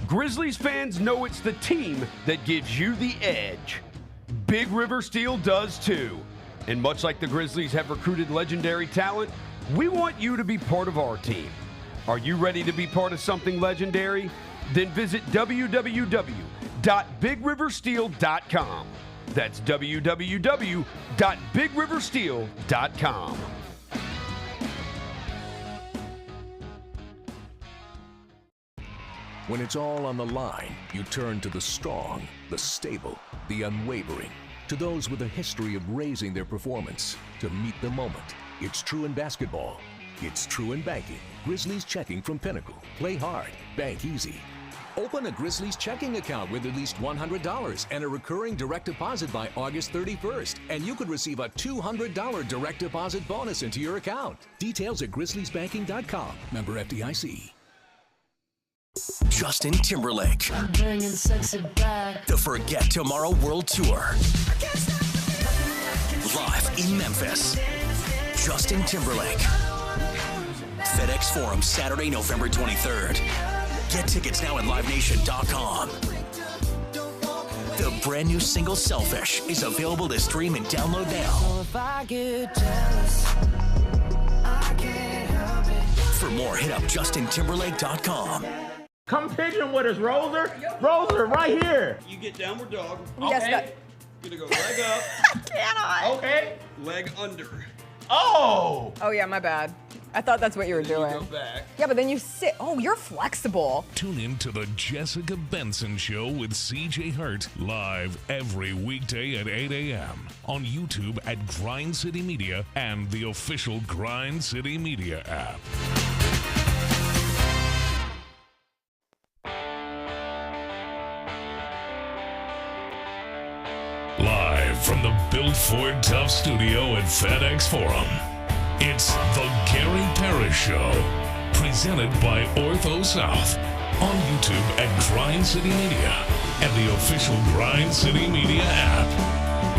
Grizzlies fans know it's the team that gives you the edge. Big River Steel does too. And much like the Grizzlies have recruited legendary talent, we want you to be part of our team. Are you ready to be part of something legendary? Then visit www.bigriversteel.com. That's www.bigriversteel.com. When it's all on the line, you turn to the strong, the stable, the unwavering. To those with a history of raising their performance to meet the moment. It's true in basketball. It's true in banking. Grizzlies Checking from Pinnacle. Play hard. Bank easy. Open a Grizzlies checking account with at least $100 and a recurring direct deposit by August 31st, and you could receive a $200 direct deposit bonus into your account. Details at grizzliesbanking.com. Member FDIC. Justin Timberlake. I'm bringing sexy back. The Forget Tomorrow World Tour. Live in Memphis. Justin Timberlake. FedEx Forum, Saturday, November 23rd. Get tickets now at livenation.com. The brand new single Selfish is available to stream and download now. So if I get jealous, I can't help it. For more, hit up justintimberlake.com. Come pigeon with us, Roser. Roser, right here. You get downward dog. Okay. You're gonna go leg up. I cannot. Okay. Leg under. Oh. Oh, yeah, my bad. I thought that's what you were doing. You go back. Yeah, but then you sit. Oh, you're flexible. Tune in to the Jessica Benson Show with CJ Hurt, live every weekday at 8 a.m. on YouTube at Grind City Media and the official Grind City Media app. Live from the Built Ford Tough studio at FedEx Forum, it's the Gary Parrish Show, presented by Ortho South, on YouTube at Grind City Media and the official Grind City Media app.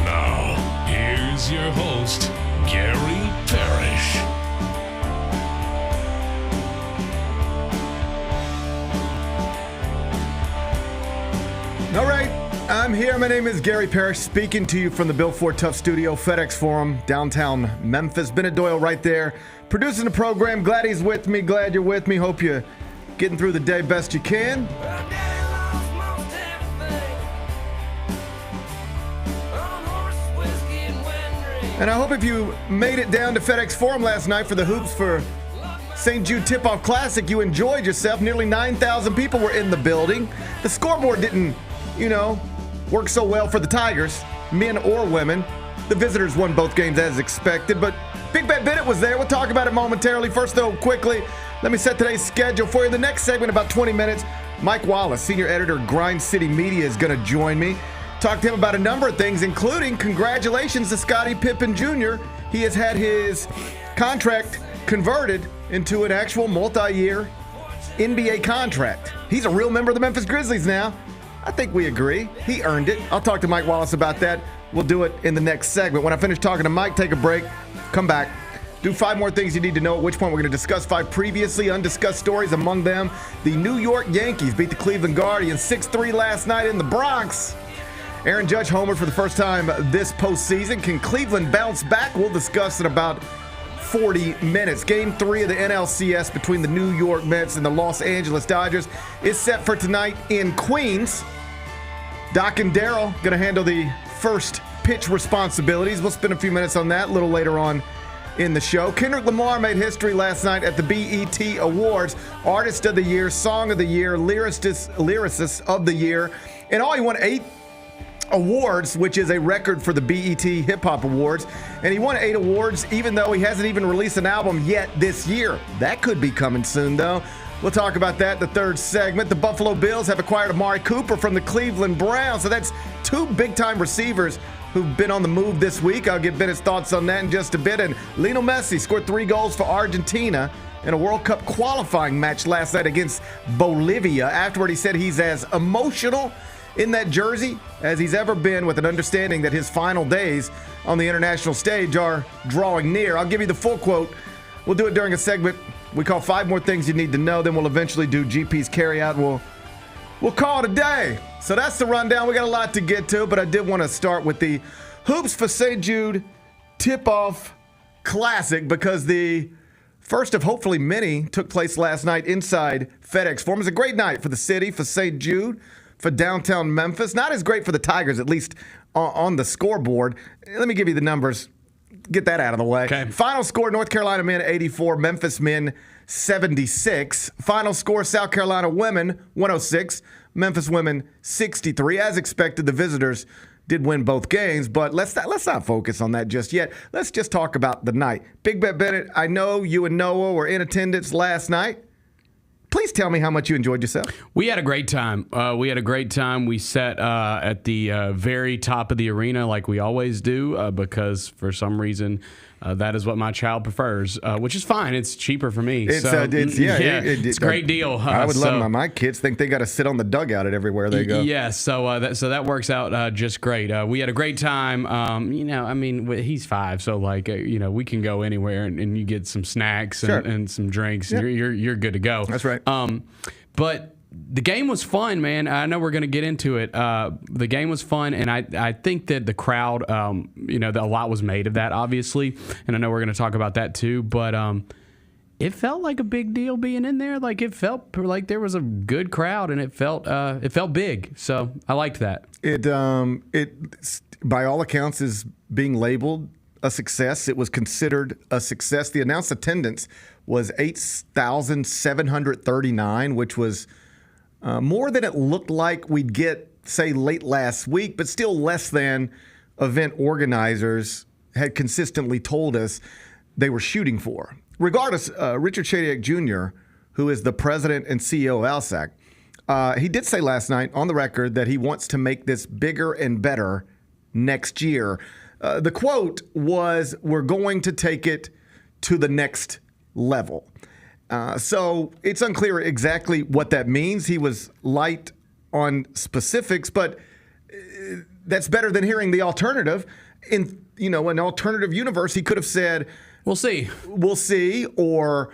Now, here's your host, Gary Parrish. All right. I'm here. My name is Gary Parrish, speaking to you from the Built Ford Tough Studio, FedEx Forum, downtown Memphis. Bennett Doyle right there, producing the program. Glad he's with me. Glad you're with me. Hope you're getting through the day best you can. And I hope if you made it down to FedEx Forum last night for the hoops for St. Jude Tip-Off Classic, you enjoyed yourself. Nearly 9,000 people were in the building. The scoreboard didn't, work so well for the Tigers, men or women. The visitors won both games as expected, but Big Bad Bennett was there. We'll talk about it momentarily. First, though, quickly, let me set today's schedule for you. The next segment, about 20 minutes, Mike Wallace, senior editor of Grind City Media, is going to join me. Talk to him about a number of things, including congratulations to Scottie Pippen Jr. He has had his contract converted into an actual multi-year NBA contract. He's a real member of the Memphis Grizzlies now. I think we agree. He earned it. I'll talk to Mike Wallace about that. We'll do it in the next segment. When I finish talking to Mike, take a break, come back, do 5 more things you need to know, at which point we're going to discuss 5 previously undiscussed stories. Among them, the New York Yankees beat the Cleveland Guardians 6-3 last night in the Bronx. Aaron Judge homered for the first time this postseason. Can Cleveland bounce back? We'll discuss in about 40 minutes. Game 3 of the NLCS between the New York Mets and the Los Angeles Dodgers is set for tonight in Queens. Doc and Daryl going to handle the first pitch responsibilities. We'll spend a few minutes on that a little later on in the show. Kendrick Lamar made history last night at the BET Awards. Artist of the Year, Song of the Year, Lyricist of the Year. And all, he won 8 awards, which is a record for the BET Hip Hop Awards. And he won 8 awards, even though he hasn't even released an album yet this year. That could be coming soon, though. We'll talk about that in the third segment. The Buffalo Bills have acquired Amari Cooper from the Cleveland Browns. So that's 2 big-time receivers who've been on the move this week. I'll get Bennett's thoughts on that in just a bit. And Lionel Messi scored 3 goals for Argentina in a World Cup qualifying match last night against Bolivia. Afterward, he said he's as emotional in that jersey as he's ever been, with an understanding that his final days on the international stage are drawing near. I'll give you the full quote. We'll do it during a segment we call 5 More Things You Need to Know. Then we'll eventually do GP's Carryout. We'll we'll call it a day. So that's the rundown. We got a lot to get to, but I did want to start with the Hoops for St. Jude Tip-Off Classic because the first of hopefully many took place last night inside FedEx Forum. It was a great night for the city, for St. Jude, for downtown Memphis. Not as great for the Tigers, at least on the scoreboard. Let me give you the numbers. Get that out of the way. Okay. Final score, North Carolina men 84, Memphis men 76. Final score, South Carolina women 106, Memphis women 63. As expected, the visitors did win both games, but let's not focus on that just yet. Let's just talk about the night. Big Bet Bennett, I know you and Noah were in attendance last night. Please tell me how much you enjoyed yourself. We had a great time. We sat at the very top of the arena like we always do because for some reason that is what my child prefers, which is fine. It's cheaper for me. It's a great deal. I would love my kids think they got to sit on the dugout at everywhere they go. Yeah, so that works out just great. We had a great time. He's 5, so we can go anywhere and you get some snacks and some drinks. Yeah. And you're good to go. That's right. But the game was fun, man. I know we're going to get into it. The game was fun, and I think that the crowd, a lot was made of that, obviously, and I know we're going to talk about that too. But it felt like a big deal being in there. Like it felt like there was a good crowd, and it felt big. So I liked that. It by all accounts is being labeled a success. It was considered a success. The announced attendance was 8,739, which was more than it looked like we'd get, say, late last week, but still less than event organizers had consistently told us they were shooting for. Regardless, Richard Shadiak Jr., who is the president and CEO of ALSAC, he did say last night on the record that he wants to make this bigger and better next year. The quote was, "We're going to take it to the next level." So it's unclear exactly what that means. He was light on specifics, but that's better than hearing the alternative. In an alternative universe, he could have said, "We'll see, or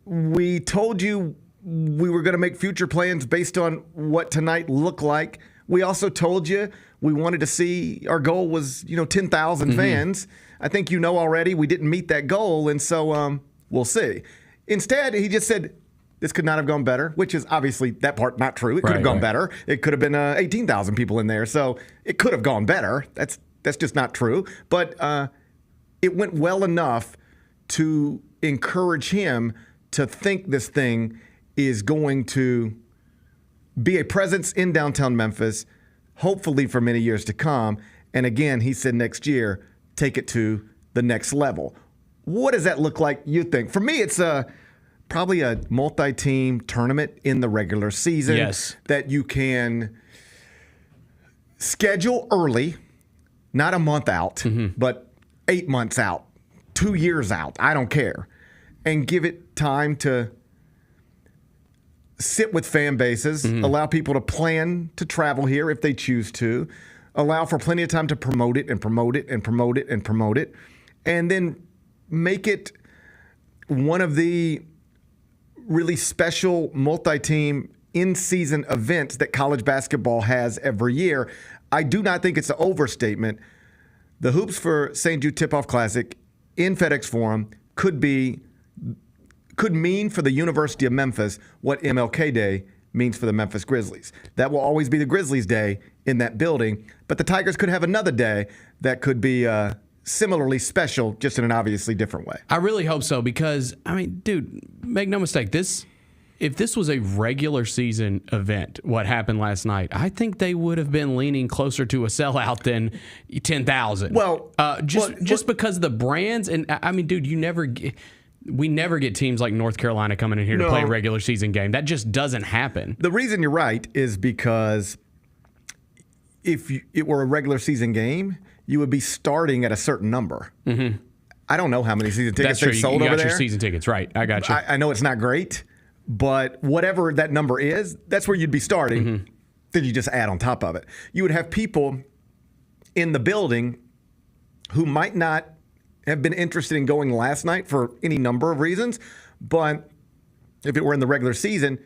"We told you we were going to make future plans based on what tonight looked like. We also told you we wanted to see, our goal was 10,000 fans. I think already we didn't meet that goal, and so we'll see." Instead, he just said, this could not have gone better, which is obviously that part not true. It could have gone better. It could have been 18,000 people in there, so it could have gone better. That's just not true. But it went well enough to encourage him to think this thing is going to be a presence in downtown Memphis, hopefully for many years to come. And again, he said next year, take it to the next level. What does that look like, you think? For me, it's probably a multi-team tournament in the regular season. Yes. That you can schedule early, not a month out, but 8 months out, 2 years out, I don't care, and give it time to sit with fan bases, allow people to plan to travel here if they choose to, allow for plenty of time to promote it and promote it and promote it and promote it, and then make it one of the really special multi-team in-season events that college basketball has every year. I do not think it's an overstatement. The Hoops for St. Jude Tip-Off Classic in FedEx Forum could mean for the University of Memphis what MLK Day means for the Memphis Grizzlies. That will always be the Grizzlies' day in that building, but the Tigers could have another day that could be similarly special, just in an obviously different way. I really hope so because, dude, make no mistake, if this was a regular season event, what happened last night, I think they would have been leaning closer to a sellout than 10,000. Well, just because of the brands, and dude, we never get teams like North Carolina coming in here to play a regular season game. That just doesn't happen. The reason you're right is because if it were a regular season game, you would be starting at a certain number. I don't know how many season tickets they've sold over there. You got your season tickets, right. I got you. I know it's not great, but whatever that number is, that's where you'd be starting. Then you just add on top of it. You would have people in the building who might not have been interested in going last night for any number of reasons, but if it were in the regular season,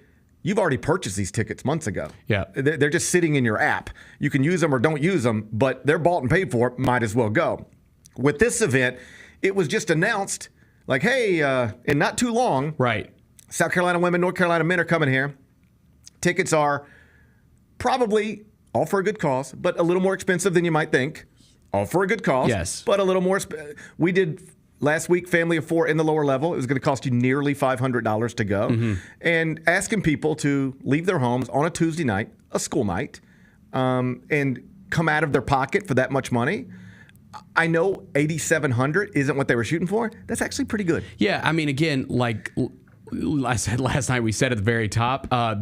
you've already purchased these tickets months ago. Yeah. They're just sitting in your app. You can use them or don't use them, but they're bought and paid for. Might as well go. With this event, it was just announced, like, hey, in not too long, Right. South Carolina women, North Carolina men are coming here. Tickets are probably all for a good cause, but a little more expensive than you might think. All for a good cause, Yes. but a little more. We did last week, family of 4 in the lower level. It was going to cost you nearly $500 to go. And asking people to leave their homes on a Tuesday night, a school night, and come out of their pocket for that much money. I know $8,700 isn't what they were shooting for. That's actually pretty good. Yeah, I mean, again, like I said last night, we said at the very top, all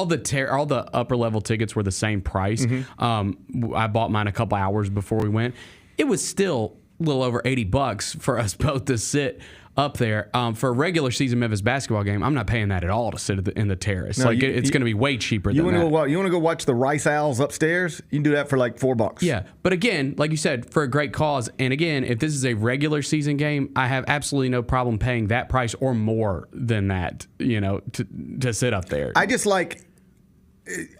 the upper level tickets were the same price. I bought mine a couple hours before we went. It was still a little over $80 for us both to sit up there. For a regular season Memphis basketball game, I'm not paying that at all to sit in the terrace. No, it's going to be way cheaper than that. You want to go watch the Rice Owls upstairs? You can do that for like $4. Yeah, but again, like you said, for a great cause. And again, if this is a regular season game, I have absolutely no problem paying that price or more than that, to sit up there. I just like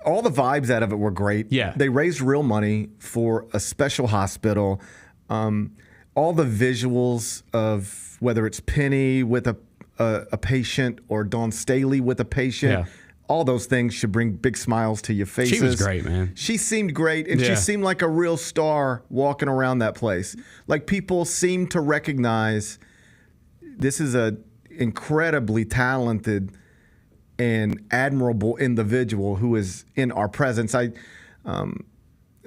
all the vibes out of it were great. Yeah. They raised real money for a special hospital. All the visuals of whether it's Penny with a patient or Dawn Staley with a patient, all those things should bring big smiles to your faces. She was great, man. She seemed great, and she seemed like a real star walking around that place. Like, people seem to recognize this is a incredibly talented and admirable individual who is in our presence. I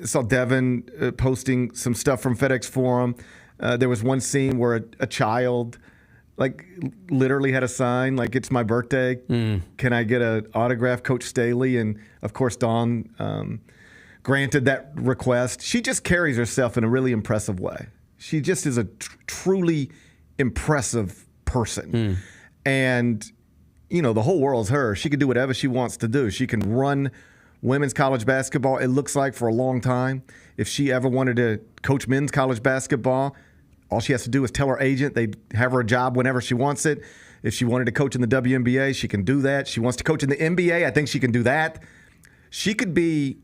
saw Devin posting some stuff from FedEx Forum. There was one scene where a child, like, literally had a sign, like, it's my birthday. Can I get an autograph, Coach Staley? And, of course, Dawn granted that request. She just carries herself in a really impressive way. She just is a truly impressive person. And, the whole world's her. She can do whatever she wants to do. She can run women's college basketball, it looks like, for a long time. If she ever wanted to coach men's college basketball, all she has to do is tell her agent they'd have her a job whenever she wants it. If she wanted to coach in the WNBA, she can do that. She wants to coach in the NBA, I think she can do that. She could be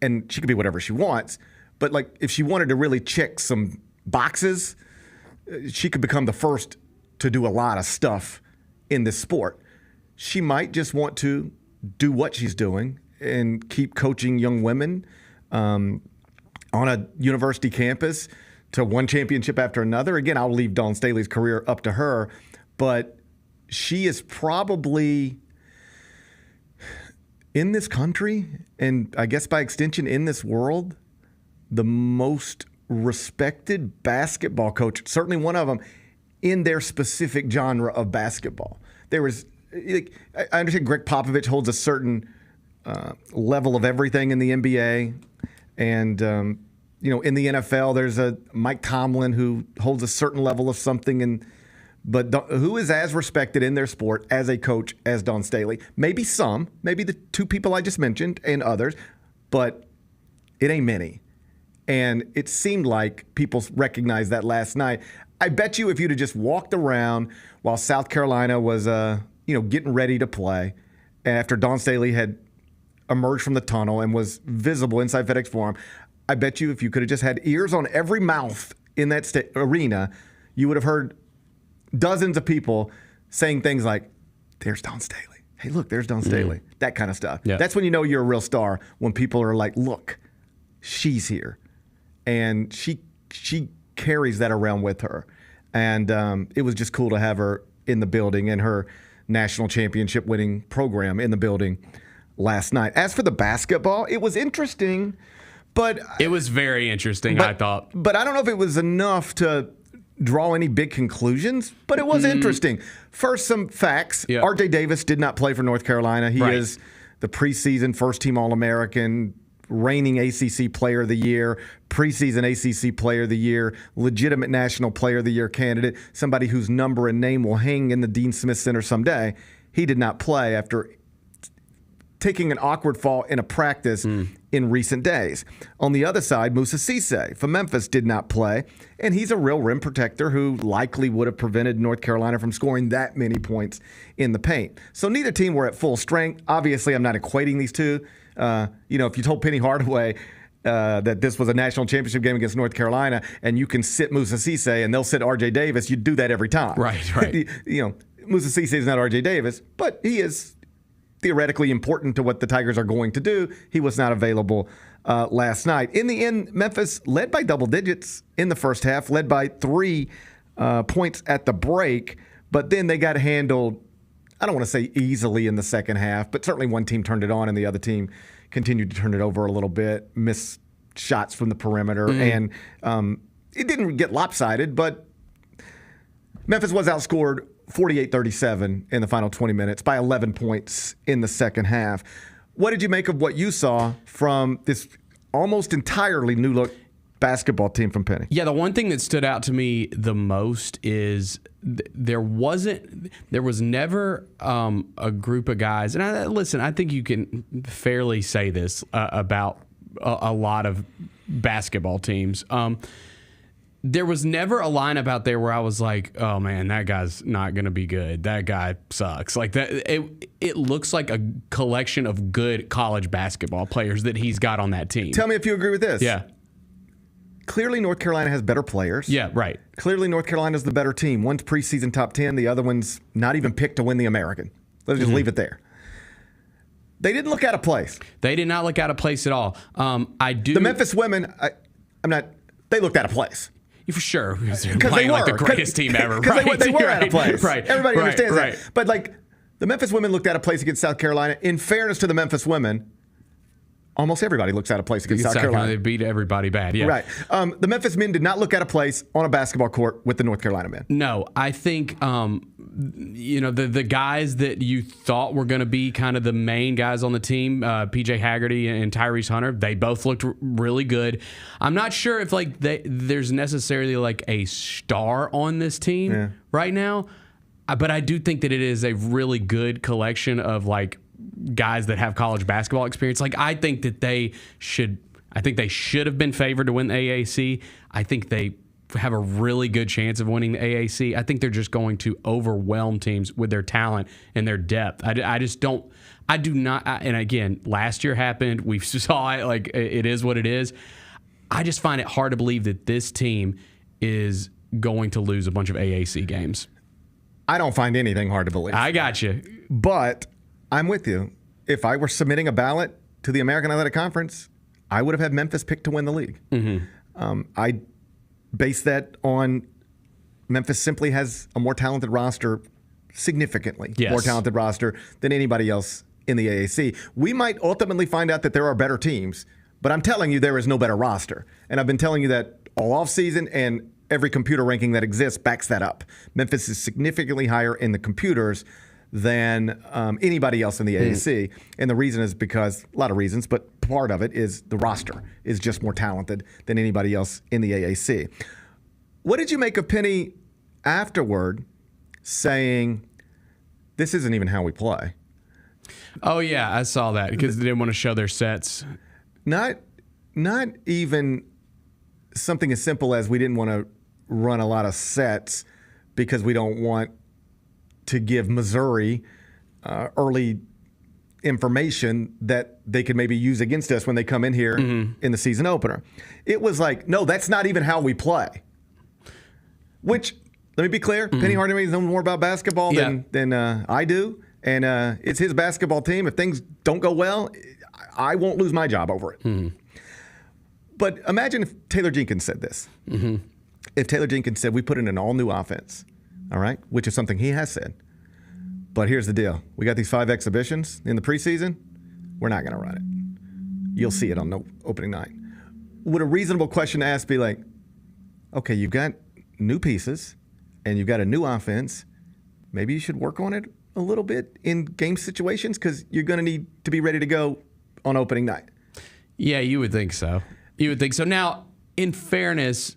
whatever she wants, but like, if she wanted to really check some boxes, she could become the first to do a lot of stuff in this sport. She might just want to do what she's doing and keep coaching young women on a university campus to one championship after another. Again, I'll leave Dawn Staley's career up to her, but she is probably, in this country, and I guess by extension in this world, the most respected basketball coach, certainly one of them, in their specific genre of basketball. I understand Greg Popovich holds a certain level of everything in the NBA, and in the NFL there's a Mike Tomlin who holds a certain level of something, but who is as respected in their sport as a coach as Dawn Staley? Maybe the two people I just mentioned and others, but it ain't many. And it seemed like people recognized that last night. I bet you if you'd have just walked around while South Carolina was getting ready to play, after Dawn Staley had emerged from the tunnel and was visible inside FedEx Forum, I bet you if you could have just had ears on every mouth in that arena, you would have heard dozens of people saying things like, there's Dawn Staley. Hey, look, there's Dawn Staley. That kind of stuff. Yeah. That's when you know you're a real star, when people are like, look, she's here. And she carries that around with her. And it was just cool to have her in the building and her national championship winning program in the building last night. As for the basketball, it was interesting, but it was very interesting, I thought. But I don't know if it was enough to draw any big conclusions, but it was interesting. First, some facts. Yeah. RJ Davis did not play for North Carolina. He is the preseason first-team All-American, reigning ACC Player of the Year, preseason ACC Player of the Year, legitimate National Player of the Year candidate, somebody whose number and name will hang in the Dean Smith Center someday. He did not play after taking an awkward fall in a practice in recent days. On the other side, Musa Cisse from Memphis did not play, and he's a real rim protector who likely would have prevented North Carolina from scoring that many points in the paint. So neither team were at full strength. Obviously, I'm not equating these two. If you told Penny Hardaway that this was a national championship game against North Carolina and you can sit Musa Cisse and they'll sit R.J. Davis, you'd do that every time. Right. Musa Cisse is not R.J. Davis, but he is theoretically important to what the Tigers are going to do. He was not available last night. In the end, Memphis led by double digits in the first half, led by 3 points at the break, but then they got handled, I don't want to say easily in the second half, but certainly one team turned it on and the other team continued to turn it over a little bit, missed shots from the perimeter, and it didn't get lopsided, but Memphis was outscored 48-37 in the final 20 minutes by 11 points in the second half. What did you make of what you saw from this almost entirely new-look basketball team from Penny? Yeah, the one thing that stood out to me the most is there was never a group of guys, and I think you can fairly say this about a lot of basketball teams. There was never a lineup out there where I was like, oh man, that guy's not going to be good. That guy sucks. Like that, it looks like a collection of good college basketball players that he's got on that team. Tell me if you agree with this. Yeah. Clearly, North Carolina has better players. Yeah, right. Clearly, North Carolina's the better team. One's preseason top 10, the other one's not even picked to win the American. Let's just leave it there. They didn't look out of place. They did not look out of place at all. The Memphis women, they looked out of place. For sure. Because they're they playing were. like the greatest team ever. Because they were out of place. Right. Everybody understands right. that. But the Memphis women looked out of place against South Carolina. In fairness to the Memphis women, almost everybody looks out of place against South Carolina. They beat everybody bad, yeah. Right. The Memphis men did not look out of place on a basketball court with the North Carolina men. No, I think the guys that you thought were going to be kind of the main guys on the team, PJ Haggerty and Tyrese Hunter, they both looked really good. I'm not sure if there's necessarily like a star on this team right now, but I do think that it is a really good collection of guys that have college basketball experience. I think they should have been favored to win the AAC. I think they have a really good chance of winning the AAC. I think they're just going to overwhelm teams with their talent and their depth. I do not. And again, last year happened. We saw it. It is what it is. I just find it hard to believe that this team is going to lose a bunch of AAC games. I don't find anything hard to believe. I got you. But I'm with you. If I were submitting a ballot to the American Athletic Conference, I would have had Memphis picked to win the league. I base that on Memphis simply has a more talented roster, significantly more talented roster than anybody else in the AAC. We might ultimately find out that there are better teams, but I'm telling you there is no better roster. And I've been telling you that all offseason, and every computer ranking that exists backs that up. Memphis is significantly higher in the computers than anybody else in the AAC. And the reason is because, a lot of reasons, but part of it is the roster is just more talented than anybody else in the AAC. What did you make of Penny afterward saying, this isn't even how we play? Oh, yeah, I saw that because they didn't want to show their sets. Not even something as simple as we didn't want to run a lot of sets because we don't want to give Missouri early information that they could maybe use against us when they come in here in the season opener. It was like, no, that's not even how we play. Which, let me be clear, Penny Hardaway knows more about basketball than I do, and it's his basketball team. If things don't go well, I won't lose my job over it. But imagine if Taylor Jenkins said this. If Taylor Jenkins said, we put in an all-new offense, all right, which is something he has said. But here's the deal. We got these 5 exhibitions in the preseason. We're not going to run it. You'll see it on opening night. Would a reasonable question to ask be like, okay, you've got new pieces and you've got a new offense. Maybe you should work on it a little bit in game situations because you're going to need to be ready to go on opening night. Yeah, you would think so. You would think so. Now, in fairness,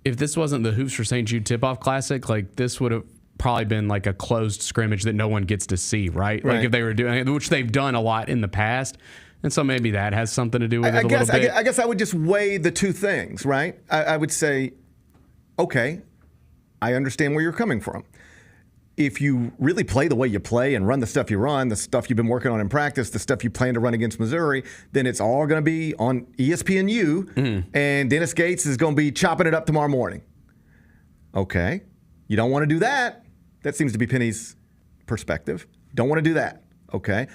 if this wasn't the Hoops for St. Jude Tip-Off Classic, this would have probably been like a closed scrimmage that no one gets to see, right? Like if they were doing it, which they've done a lot in the past. And so maybe that has something to do with it a little bit. I guess I would just weigh the two things, right? I would say, okay, I understand where you're coming from. If you really play the way you play and run the stuff you run, the stuff you've been working on in practice, the stuff you plan to run against Missouri, then it's all going to be on ESPNU, and Dennis Gates is going to be chopping it up tomorrow morning. Okay. You don't want to do that. That seems to be Penny's perspective. Don't want to do that. Okay.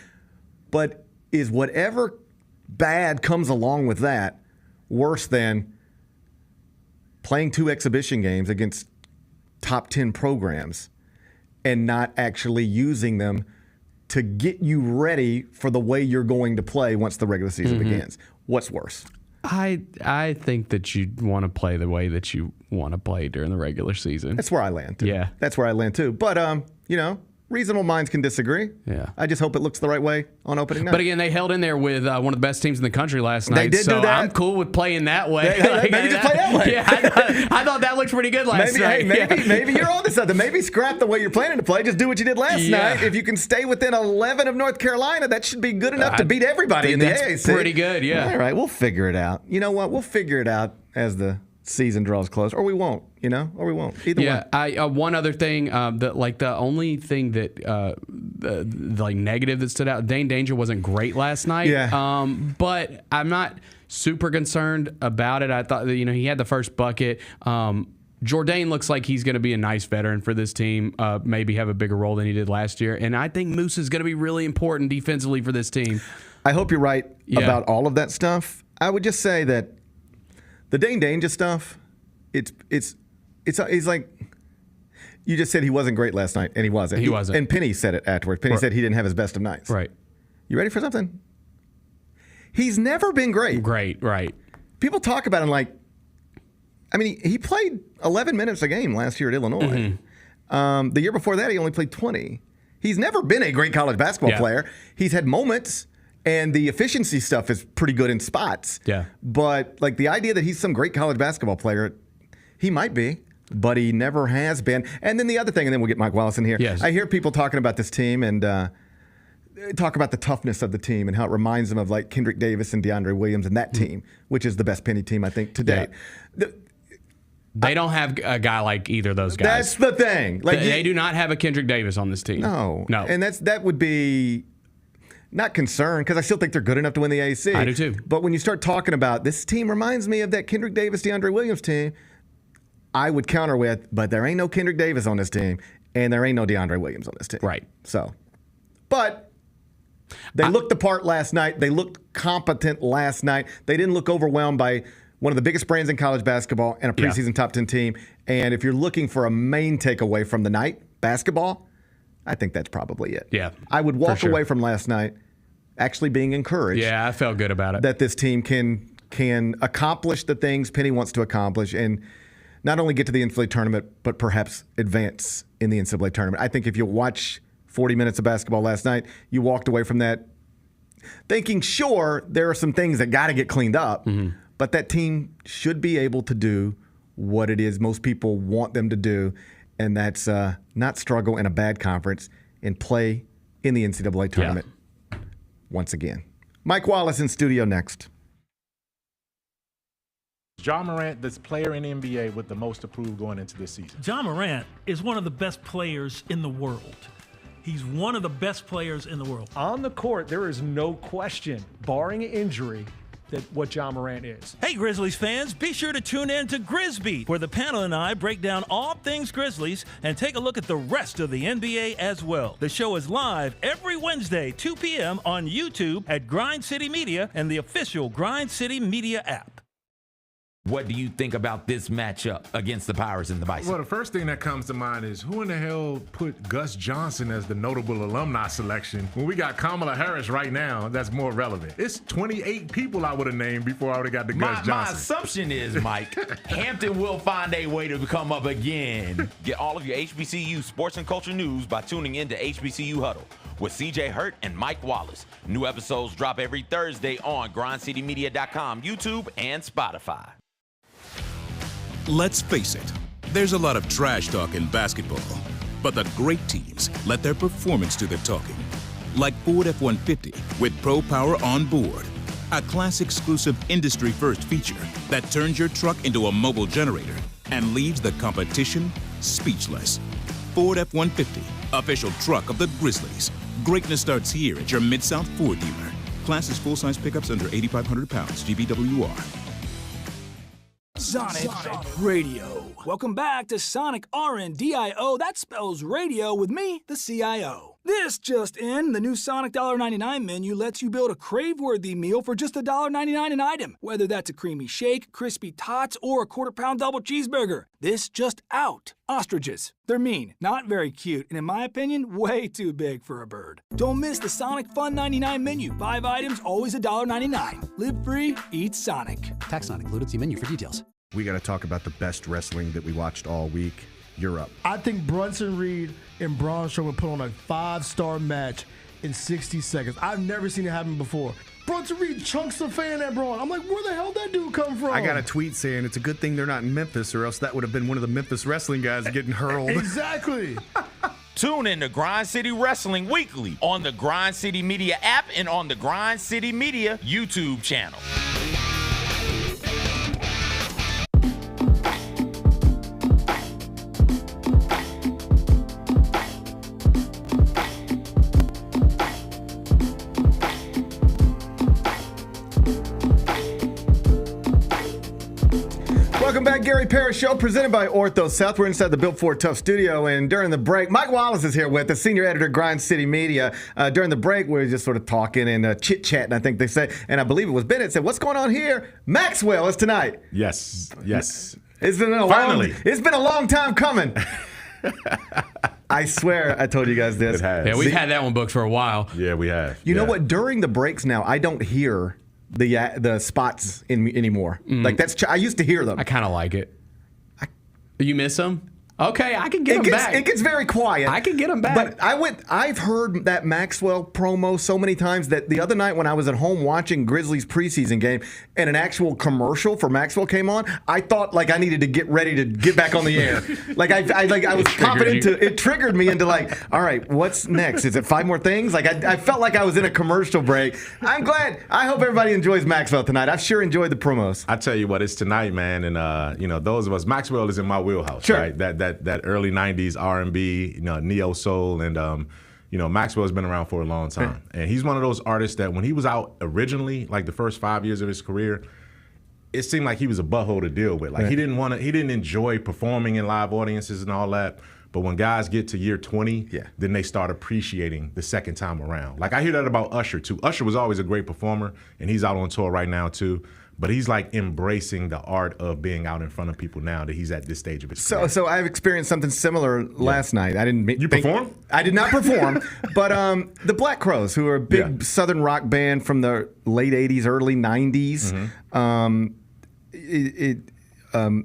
But is whatever bad comes along with that worse than playing 2 exhibition games against top 10 programs and not actually using them to get you ready for the way you're going to play once the regular season begins? What's worse? I think that you want to play the way that you want to play during the regular season. That's where I land too. Yeah. That's where I land too. But, reasonable minds can disagree. Yeah. I just hope it looks the right way on opening night. But again, they held in there with one of the best teams in the country last night. They did do that. I'm cool with playing that way. Maybe just play that way. Yeah, I thought that looked pretty good last night. Maybe you're on to something. Maybe scrap the way you're planning to play. Just do what you did last night. If you can stay within 11 of North Carolina, that should be good enough to beat everybody in the AAC. Pretty good, yeah. All right, we'll figure it out. You know what? We'll figure it out as the season draws close, or we won't. Or we won't. Either one. Yeah. One other thing the only thing that negative that stood out, Dane Danger wasn't great last night. Yeah. But I'm not super concerned about it. I thought that, he had the first bucket. Jourdain looks like he's going to be a nice veteran for this team, maybe have a bigger role than he did last year. And I think Moose is going to be really important defensively for this team. I hope you're right about all of that stuff. I would just say that the Dane Danger stuff, it's like you just said he wasn't great last night, and he wasn't. He wasn't. And Penny said it afterwards. Penny said he didn't have his best of nights. Right. You ready for something? He's never been great. Great, right. People talk about him like, he played 11 minutes a game last year at Illinois. The year before that, he only played 20. He's never been a great college basketball player. He's had moments. And the efficiency stuff is pretty good in spots. Yeah. But the idea that he's some great college basketball player, he might be, but he never has been. And then the other thing, and then we'll get Mike Wallace in here. Yes. I hear people talking about this team and talk about the toughness of the team and how it reminds them of Kendrick Davis and DeAndre Williams and that team, which is the best Penny team, I think, to date. Yeah. They don't have a guy like either of those guys. That's the thing. They do not have a Kendrick Davis on this team. No. And that would be not concerned, because I still think they're good enough to win the AAC. I do too. But when you start talking about this team reminds me of that Kendrick Davis, DeAndre Williams team, I would counter with, but there ain't no Kendrick Davis on this team, and there ain't no DeAndre Williams on this team. Right. So, but they looked the part last night. They looked competent last night. They didn't look overwhelmed by one of the biggest brands in college basketball and a preseason top 10 team. And if you're looking for a main takeaway from the night, basketball, I think that's probably it. Yeah, I would walk away from last night actually being encouraged. Yeah, I felt good about it. That this team can accomplish the things Penny wants to accomplish and not only get to the NCAA tournament, but perhaps advance in the NCAA tournament. I think if you watch 40 minutes of basketball last night, you walked away from that thinking, sure, there are some things that got to get cleaned up, but that team should be able to do what it is most people want them to do, and that's not struggle in a bad conference and play in the NCAA tournament once again. Mike Wallace in studio next. Ja Morant, this player in the NBA with the most approved going into this season. Ja Morant is one of the best players in the world. He's one of the best players in the world. On the court, there is no question, barring an injury, that what Ja Morant is. Hey, Grizzlies fans, be sure to tune in to Grizzbeat, where the panel and I break down all things Grizzlies and take a look at the rest of the NBA as well. The show is live every Wednesday, 2 p.m. on YouTube at Grind City Media and the official Grind City Media app. What do you think about this matchup against the Pirates and the Bison? Well, the first thing that comes to mind is who in the hell put Gus Johnson as the notable alumni selection when we got Kamala Harris right now that's more relevant? It's 28 people I would have named before I would have got the Gus Johnson. My assumption is, Mike, Hampton will find a way to come up again. Get all of your HBCU sports and culture news by tuning in to HBCU Huddle with CJ Hurt and Mike Wallace. New episodes drop every Thursday on grindcitymedia.com, YouTube, and Spotify. Let's face it, there's a lot of trash talk in basketball. But the great teams let their performance do the talking. Like Ford F-150 with Pro Power on board. A class-exclusive industry-first feature that turns your truck into a mobile generator and leaves the competition speechless. Ford F-150, official truck of the Grizzlies. Greatness starts here at your Mid-South Ford dealer. Class is full-size pickups under 8,500 pounds, GVWR. Sonic Radio. Welcome back to Sonic RNDIO. That spells radio with me, the CIO. This just in, the new Sonic $1.99 menu lets you build a crave-worthy meal for just $1.99 an item, whether that's a creamy shake, crispy tots, or a quarter-pound double cheeseburger. This just out. Ostriches. They're mean, not very cute, and in my opinion, way too big for a bird. Don't miss the Sonic Fun 99 menu. 5 items, always $1.99. Live free, eat Sonic. Tax not included. See menu for details. We got to talk about the best wrestling that we watched all week. You're up. I think Brunson Reed and Braun Strowman put on a 5-star match in 60 seconds. I've never seen it happen before. Brunson Reed chunks the fan at Braun. I'm like, where the hell did that dude come from? I got a tweet saying it's a good thing they're not in Memphis, or else that would have been one of the Memphis wrestling guys getting hurled. Exactly. Tune in to Grind City Wrestling weekly on the Grind City Media app and on the Grind City Media YouTube channel. Welcome back, Gary Parrish Show, presented by Ortho South. We're inside the Built Ford Tough studio, and during the break, Mike Wallace is here with us, senior editor, Grind City Media. During the break, we were just sort of talking and chit-chatting, I think they say, and I believe it was Bennett said, what's going on here? Maxwell is tonight. Yes. It's been a long time coming. I swear I told you guys this. It has. Yeah, we've had that one booked for a while. Yeah, we have. You know what? During the breaks now, I don't hear the spots anymore. Like I used to hear them. I kind of like it. You miss them? Okay, I can get them back. It gets very quiet. I can get them back. But I've heard that Maxwell promo so many times that the other night when I was at home watching Grizzlies preseason game and an actual commercial for Maxwell came on, I thought like I needed to get ready to get back on the air. I was popping into it. Triggered me into like, all right, what's next? Is it 5 more things? Like I felt like I was in a commercial break. I'm glad. I hope everybody enjoys Maxwell tonight. I've sure enjoyed the promos. I tell you what, it's tonight, man, and those of us, Maxwell is in my wheelhouse, sure. Right? That early 90s R&B, neo soul, and Maxwell's been around for a long time. And he's one of those artists that when he was out originally, like the first 5 years of his career, it seemed like he was a butthole to deal with. Like he didn't enjoy performing in live audiences and all that. But when guys get to year 20, then they start appreciating the second time around. Like I hear that about Usher too. Usher was always a great performer, and he's out on tour right now too. But he's like embracing the art of being out in front of people now that he's at this stage of his career. So I've experienced something similar last night. I didn't. You performed? I did not perform, but the Black Crowes, who are a big Southern rock band from the late '80s, early '90s,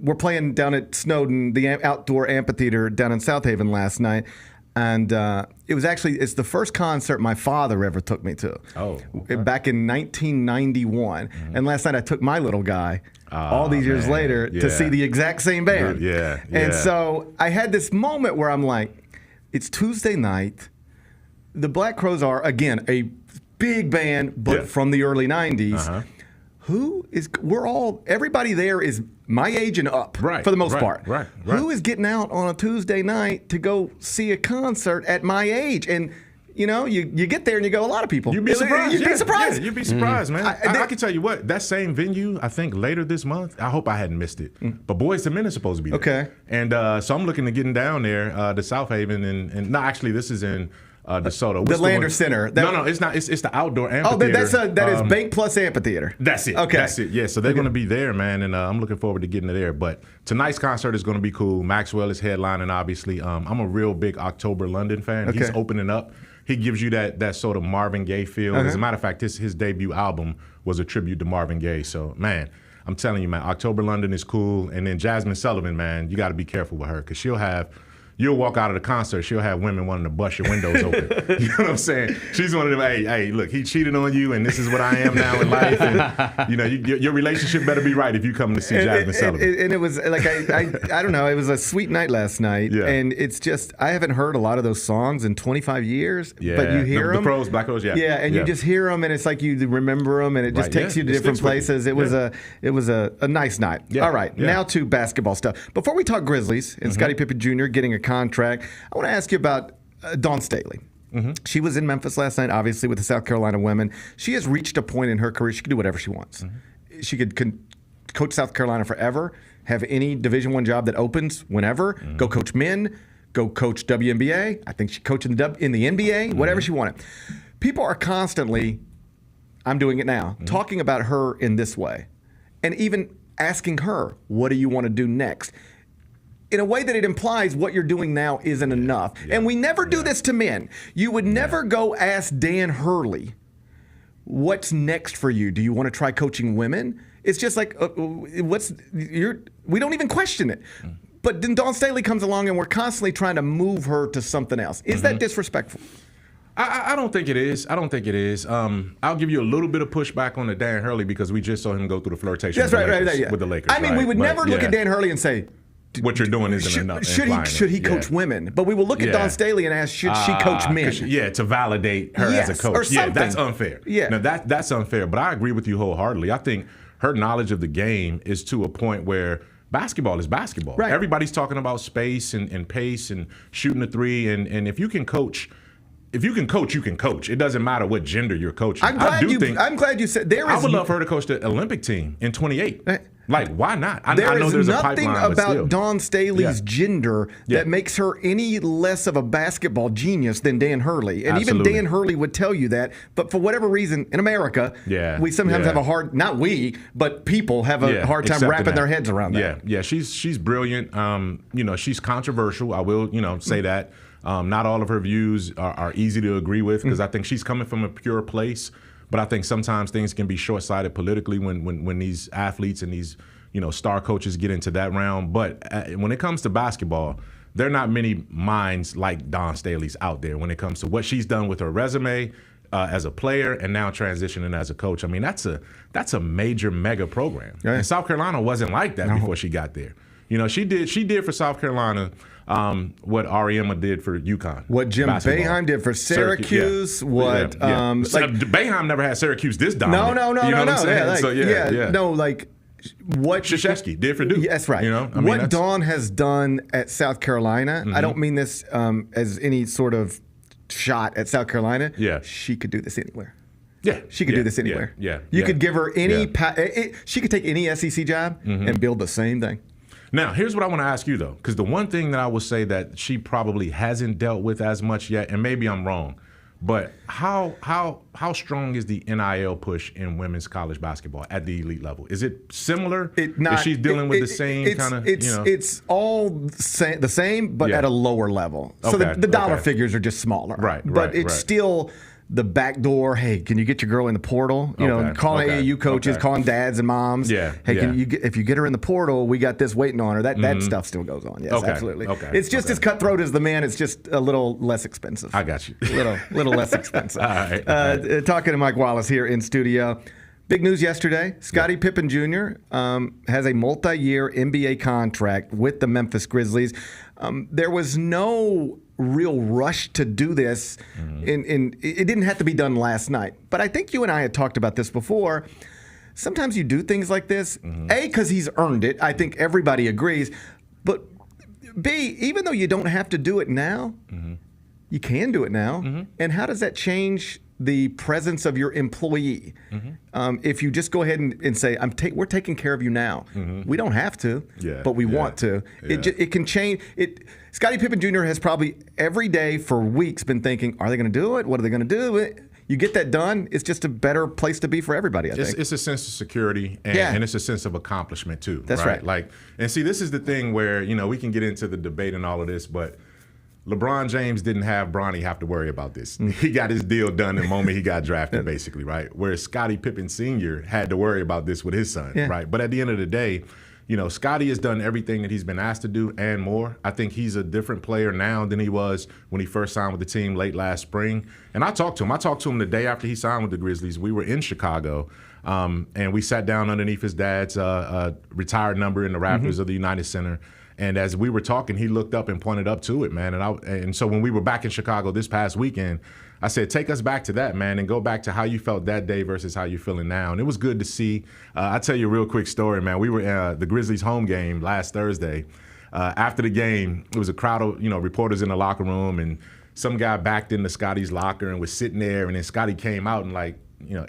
we're playing down at Snowden, the outdoor amphitheater down in South Haven last night. And it's the first concert my father ever took me to. Oh, okay. Back in 1991. And last night I took my little guy all these years later to see the exact same band. Yeah. And so I had this moment where I'm like, it's Tuesday night. The Black Crowes are, again, a big band, but from the early 90s. Everybody there is my age and up, for the most part. Right. Who is getting out on a Tuesday night to go see a concert at my age? And, you get there and you go, a lot of people. You'd be surprised. You'd be surprised. Yeah, you'd be surprised, man. I can tell you what, that same venue, I think later this month, I hope I hadn't missed it, but Boyz II Men is supposed to be there. Okay. And so I'm looking to getting down there to South Haven. And no, actually, this is in DeSoto. The Lander Center. No, it's not. It's the outdoor amphitheater. Oh, that is Bank Plus Amphitheater. That's it. Okay. That's it. Yeah, so they're going to be there, man, and I'm looking forward to getting to there. But tonight's concert is going to be cool. Maxwell is headlining, obviously. I'm a real big October London fan. Okay. He's opening up. He gives you that sort of Marvin Gaye feel. As a matter of fact, his debut album was a tribute to Marvin Gaye. So, man, I'm telling you, man, October London is cool. And then Jasmine Sullivan, man, you got to be careful with her because she'll have you'll walk out of the concert, she'll have women wanting to bust your windows open. You know what I'm saying? She's one of them, hey, look, he cheated on you, and this is what I am now in life. And, your relationship better be right if you come to see Jasmine Sullivan. And it was like, I don't know, it was a sweet night last night. Yeah. And it's just, I haven't heard a lot of those songs in 25 years. Yeah. But you hear them. The pros, Black Rose, yeah. Yeah, and you just hear them, and it's like you remember them, and it just takes you to different places. It was a nice night. Yeah. All right, now to basketball stuff. Before we talk Grizzlies and Scottie Pippen Jr. getting a contract, I want to ask you about Dawn Staley. She was in Memphis last night, obviously, with the South Carolina women. She has reached a point in her career, she can do whatever she wants. She could coach South Carolina forever, have any Division I job that opens whenever, go coach men, go coach WNBA. I think she coached in the NBA, whatever she wanted. People are constantly, I'm doing it now, talking about her in this way. And even asking her, what do you want to do next? In a way that it implies what you're doing now isn't enough. And we never do this to men. You would never go ask Dan Hurley, what's next for you? Do you want to try coaching women? It's just like, we don't even question it. But then Dawn Staley comes along and we're constantly trying to move her to something else. Is that disrespectful? I don't think it is. I'll give you a little bit of pushback on the Dan Hurley because we just saw him go through the flirtation with the Lakers. I mean, we would never look at Dan Hurley and say, what you're doing isn't enough. Should he coach women? But we will look at Dawn Staley and ask, should she coach men? To validate her as a coach. Or something. That's unfair. Now, that's unfair. But I agree with you wholeheartedly. I think her knowledge of the game is to a point where basketball is basketball. Right. Everybody's talking about space and pace and shooting the three. And if you can coach, you can coach. It doesn't matter what gender you're coaching. I'm glad you said there is. I would love her to coach the Olympic team in 28. Like, why not? I know there's there's a nothing pipeline, about Dawn Staley's gender that makes her any less of a basketball genius than Dan Hurley. And even Dan Hurley would tell you that. But for whatever reason, in America, we sometimes have a hard, not we, but people have a hard time wrapping their heads around that. Yeah, she's brilliant. She's controversial. I will, say that. Not all of her views are easy to agree with because I think she's coming from a pure place. But I think sometimes things can be short-sighted politically when these athletes and these star coaches get into that realm. But when it comes to basketball, there are not many minds like Dawn Staley's out there when it comes to what she's done with her resume as a player and now transitioning as a coach. I mean, that's a major mega program. Yeah. And South Carolina wasn't like that before she got there. She did for South Carolina what Ariema did for UConn. What Jim Boeheim did for Syracuse. Boeheim never had Syracuse this dominant. No. You know what I'm saying? What Krzyzewski did for Duke. That's right. What Dawn has done at South Carolina, I don't mean this as any sort of shot at South Carolina. Yeah. She could do this anywhere. Yeah. She could do this anywhere. Yeah. You could give her any she could take any SEC job and build the same thing. Now, here's what I want to ask you, though, because the one thing that I will say that she probably hasn't dealt with as much yet, and maybe I'm wrong, but how strong is the NIL push in women's college basketball at the elite level? Is it similar? Is she dealing with the same kind of, It's all the same, but at a lower level. So the dollar figures are just smaller. Right. But it's still the back door. Hey, can you get your girl in the portal? Calling AAU coaches, calling dads and moms. Yeah. Hey, if you get her in the portal, we got this waiting on her. That stuff still goes on. Yes, absolutely. Okay. It's just as cutthroat as the man. It's just a little less expensive. I got you. little less expensive. All right. Talking to Mike Wallace here in studio. Big news yesterday. Scottie Pippen Jr. Has a multi-year NBA contract with the Memphis Grizzlies. There was no real rush to do this. It didn't have to be done last night. But I think you and I had talked about this before. Sometimes you do things like this, A, because he's earned it. I think everybody agrees. But B, even though you don't have to do it now, you can do it now. And how does that change the presence of your employee? If you just go ahead and say, we're taking care of you now. We don't have to, but we want to. It can change. Scottie Pippen Jr. has probably every day for weeks been thinking, are they going to do it? What are they going to do? You get that done, it's just a better place to be for everybody, I think. It's a sense of security, and it's a sense of accomplishment, too. That's right. And see, this is the thing where, we can get into the debate and all of this, but LeBron James didn't have Bronny have to worry about this. He got his deal done the moment he got drafted, basically, right? Whereas Scottie Pippen Sr. had to worry about this with his son, right? But at the end of the day, Scotty has done everything that he's been asked to do and more. I think he's a different player now than he was when he first signed with the team late last spring. And I talked to him. I talked to him the day after he signed with the Grizzlies. We were in Chicago, and we sat down underneath his dad's retired number in the rafters of the United Center. And as we were talking, he looked up and pointed up to it, man. And so when we were back in Chicago this past weekend, I said, take us back to that, man, and go back to how you felt that day versus how you're feeling now. And it was good to see. I'll tell you a real quick story, man. We were at the Grizzlies home game last Thursday. After the game, it was a crowd of reporters in the locker room, and some guy backed into Scotty's locker and was sitting there, and then Scotty came out and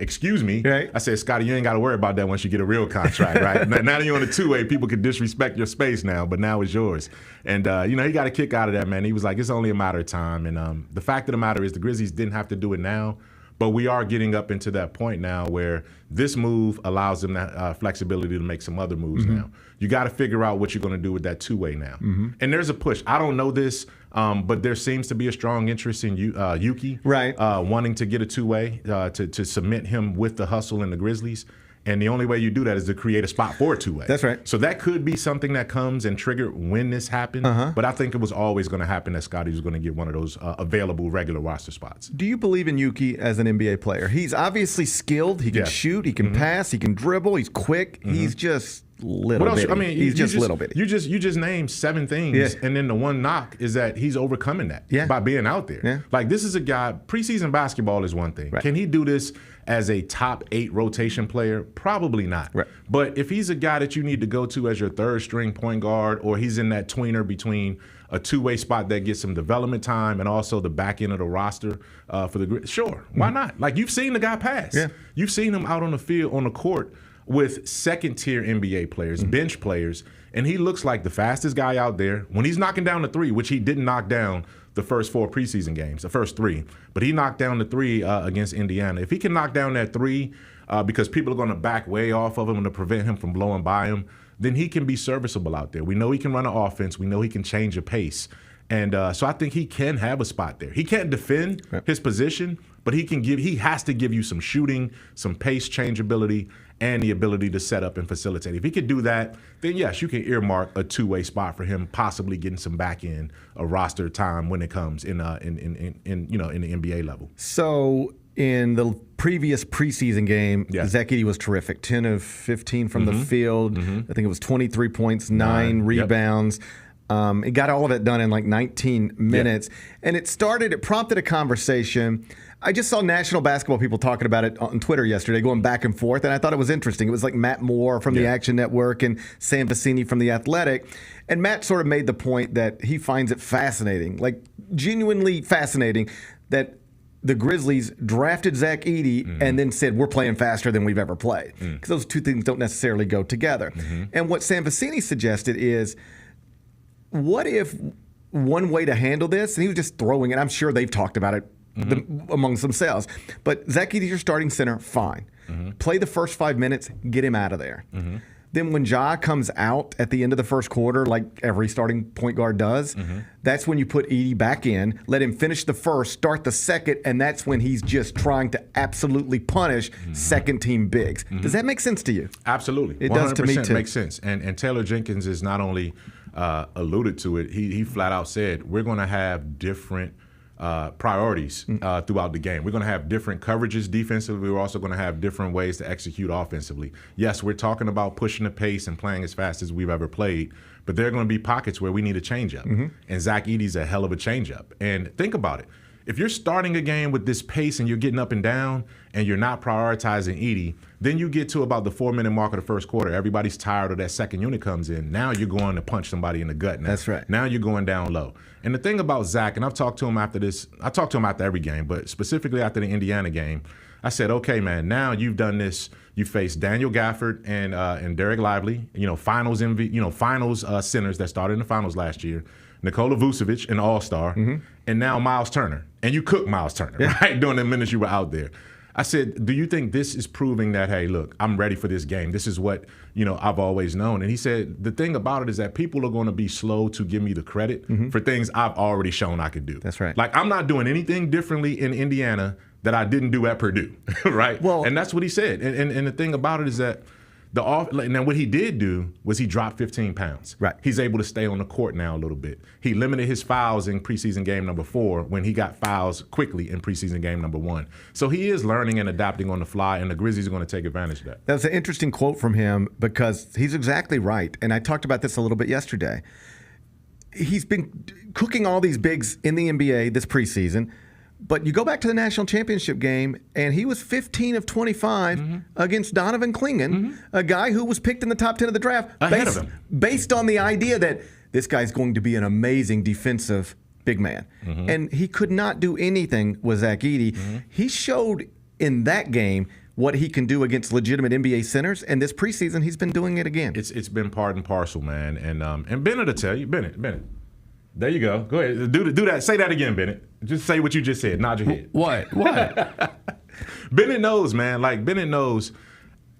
excuse me. Right. I said, Scotty, you ain't got to worry about that once you get a real contract, right? Now that you're on the two-way, people can disrespect your space now, but now it's yours. And, he got a kick out of that, man. He was like, it's only a matter of time. And the fact of the matter is the Grizzlies didn't have to do it now, but we are getting up into that point now where this move allows them that flexibility to make some other moves now. You got to figure out what you're going to do with that two-way now. And there's a push. I don't know this, but there seems to be a strong interest in Yuki wanting to get a two-way to submit him with the hustle in the Grizzlies. And the only way you do that is to create a spot for a two-way. That's right. So that could be something that comes and trigger when this happened. But I think it was always going to happen that Scotty was going to get one of those available regular roster spots. Do you believe in Yuki as an NBA player? He's obviously skilled. He can shoot. He can pass. He can dribble. He's quick. He's just little bitty. I mean, he's just little bitty. You just named 7 things, and then the one knock is that he's overcoming that by being out there. Like, this is a guy, preseason basketball is one thing. Can he do this as a top 8 rotation player? Probably not. But if he's a guy that you need to go to as your third string point guard, or he's in that tweener between a two-way spot that gets some development time and also the back end of the roster for the Grizzlies, sure, why not? Like, you've seen the guy pass. You've seen him out on the field, on the court, with second-tier NBA players, bench players, and he looks like the fastest guy out there. When he's knocking down the three, which he didn't knock down the first 4 preseason games, the first 3, but he knocked down the 3 against Indiana. If he can knock down that 3 because people are going to back way off of him to prevent him from blowing by him, then he can be serviceable out there. We know he can run an offense. We know he can change a pace. And so I think he can have a spot there. He can't defend his position, but he has to give you some shooting, some pace changeability, and the ability to set up and facilitate. If he could do that, then yes, you can earmark a two-way spot for him, possibly getting some back end roster time when it comes in the NBA level. So in the previous preseason game, Zach Edey was terrific. 10 of 15 from the field. I think it was 23 points, 9 rebounds. It got all of it done in like 19 minutes. And it prompted a conversation. I just saw national basketball people talking about it on Twitter yesterday, going back and forth, and I thought it was interesting. It was like Matt Moore from the Action Network and Sam Vecini from The Athletic. And Matt sort of made the point that he finds it fascinating, like genuinely fascinating, that the Grizzlies drafted Zach Edey and then said, we're playing faster than we've ever played. Because those two things don't necessarily go together. And what Sam Vecini suggested is, what if one way to handle this, and he was just throwing it, I'm sure they've talked about it amongst themselves, but Zach Edey's your starting center, fine. Play the first 5 minutes, get him out of there. Then when Ja comes out at the end of the first quarter, like every starting point guard does, that's when you put Edey back in, let him finish the first, start the second, and that's when he's just trying to absolutely punish second-team bigs. Does that make sense to you? Absolutely. It does to me, too. Makes sense. And Taylor Jenkins is not only alluded to it, he flat out said, we're going to have different priorities throughout the game. We're going to have different coverages defensively. We're also going to have different ways to execute offensively. Yes, we're talking about pushing the pace and playing as fast as we've ever played, but there are going to be pockets where we need a changeup. And Zach Edey's a hell of a changeup. And think about it. If you're starting a game with this pace and you're getting up and down and you're not prioritizing Edey, then you get to about the 4-minute mark of the first quarter. Everybody's tired of that second unit comes in. Now you're going to punch somebody in the gut. That's right. Now you're going down low. And the thing about Zach, and I've talked to him after this, I talked to him after every game, but specifically after the Indiana game, I said, okay, man, now you've done this. You faced Daniel Gafford and Derek Lively, finals centers that started in the finals last year. Nikola Vucevic, an all-star, and now Miles Turner. And you cooked Miles Turner, right, during the minutes you were out there. I said, do you think this is proving that, hey, look, I'm ready for this game. This is what, I've always known. And he said, the thing about it is that people are going to be slow to give me the credit for things I've already shown I could do. That's right. Like, I'm not doing anything differently in Indiana that I didn't do at Purdue, right? Well, and that's what he said. And the thing about it is that And then what he did do was he dropped 15 pounds. Right. He's able to stay on the court now a little bit. He limited his fouls in preseason game number 4 when he got fouls quickly in preseason game number 1. So he is learning and adapting on the fly, and the Grizzlies are going to take advantage of that. That's an interesting quote from him because he's exactly right. And I talked about this a little bit yesterday. He's been cooking all these bigs in the NBA this preseason. But you go back to the national championship game, and he was 15 of 25 against Donovan Clingan, a guy who was picked in the top 10 of the draft Ahead of him. based on the idea that this guy's going to be an amazing defensive big man. And he could not do anything with Zach Edey. He showed in that game what he can do against legitimate NBA centers, and this preseason he's been doing it again. It's been part and parcel, man. And Bennett will tell you, Bennett. There you go. Go ahead. Do that. Say that again, Bennett. Just say what you just said. Nod your head. What? Bennett knows, man. Like, Bennett knows.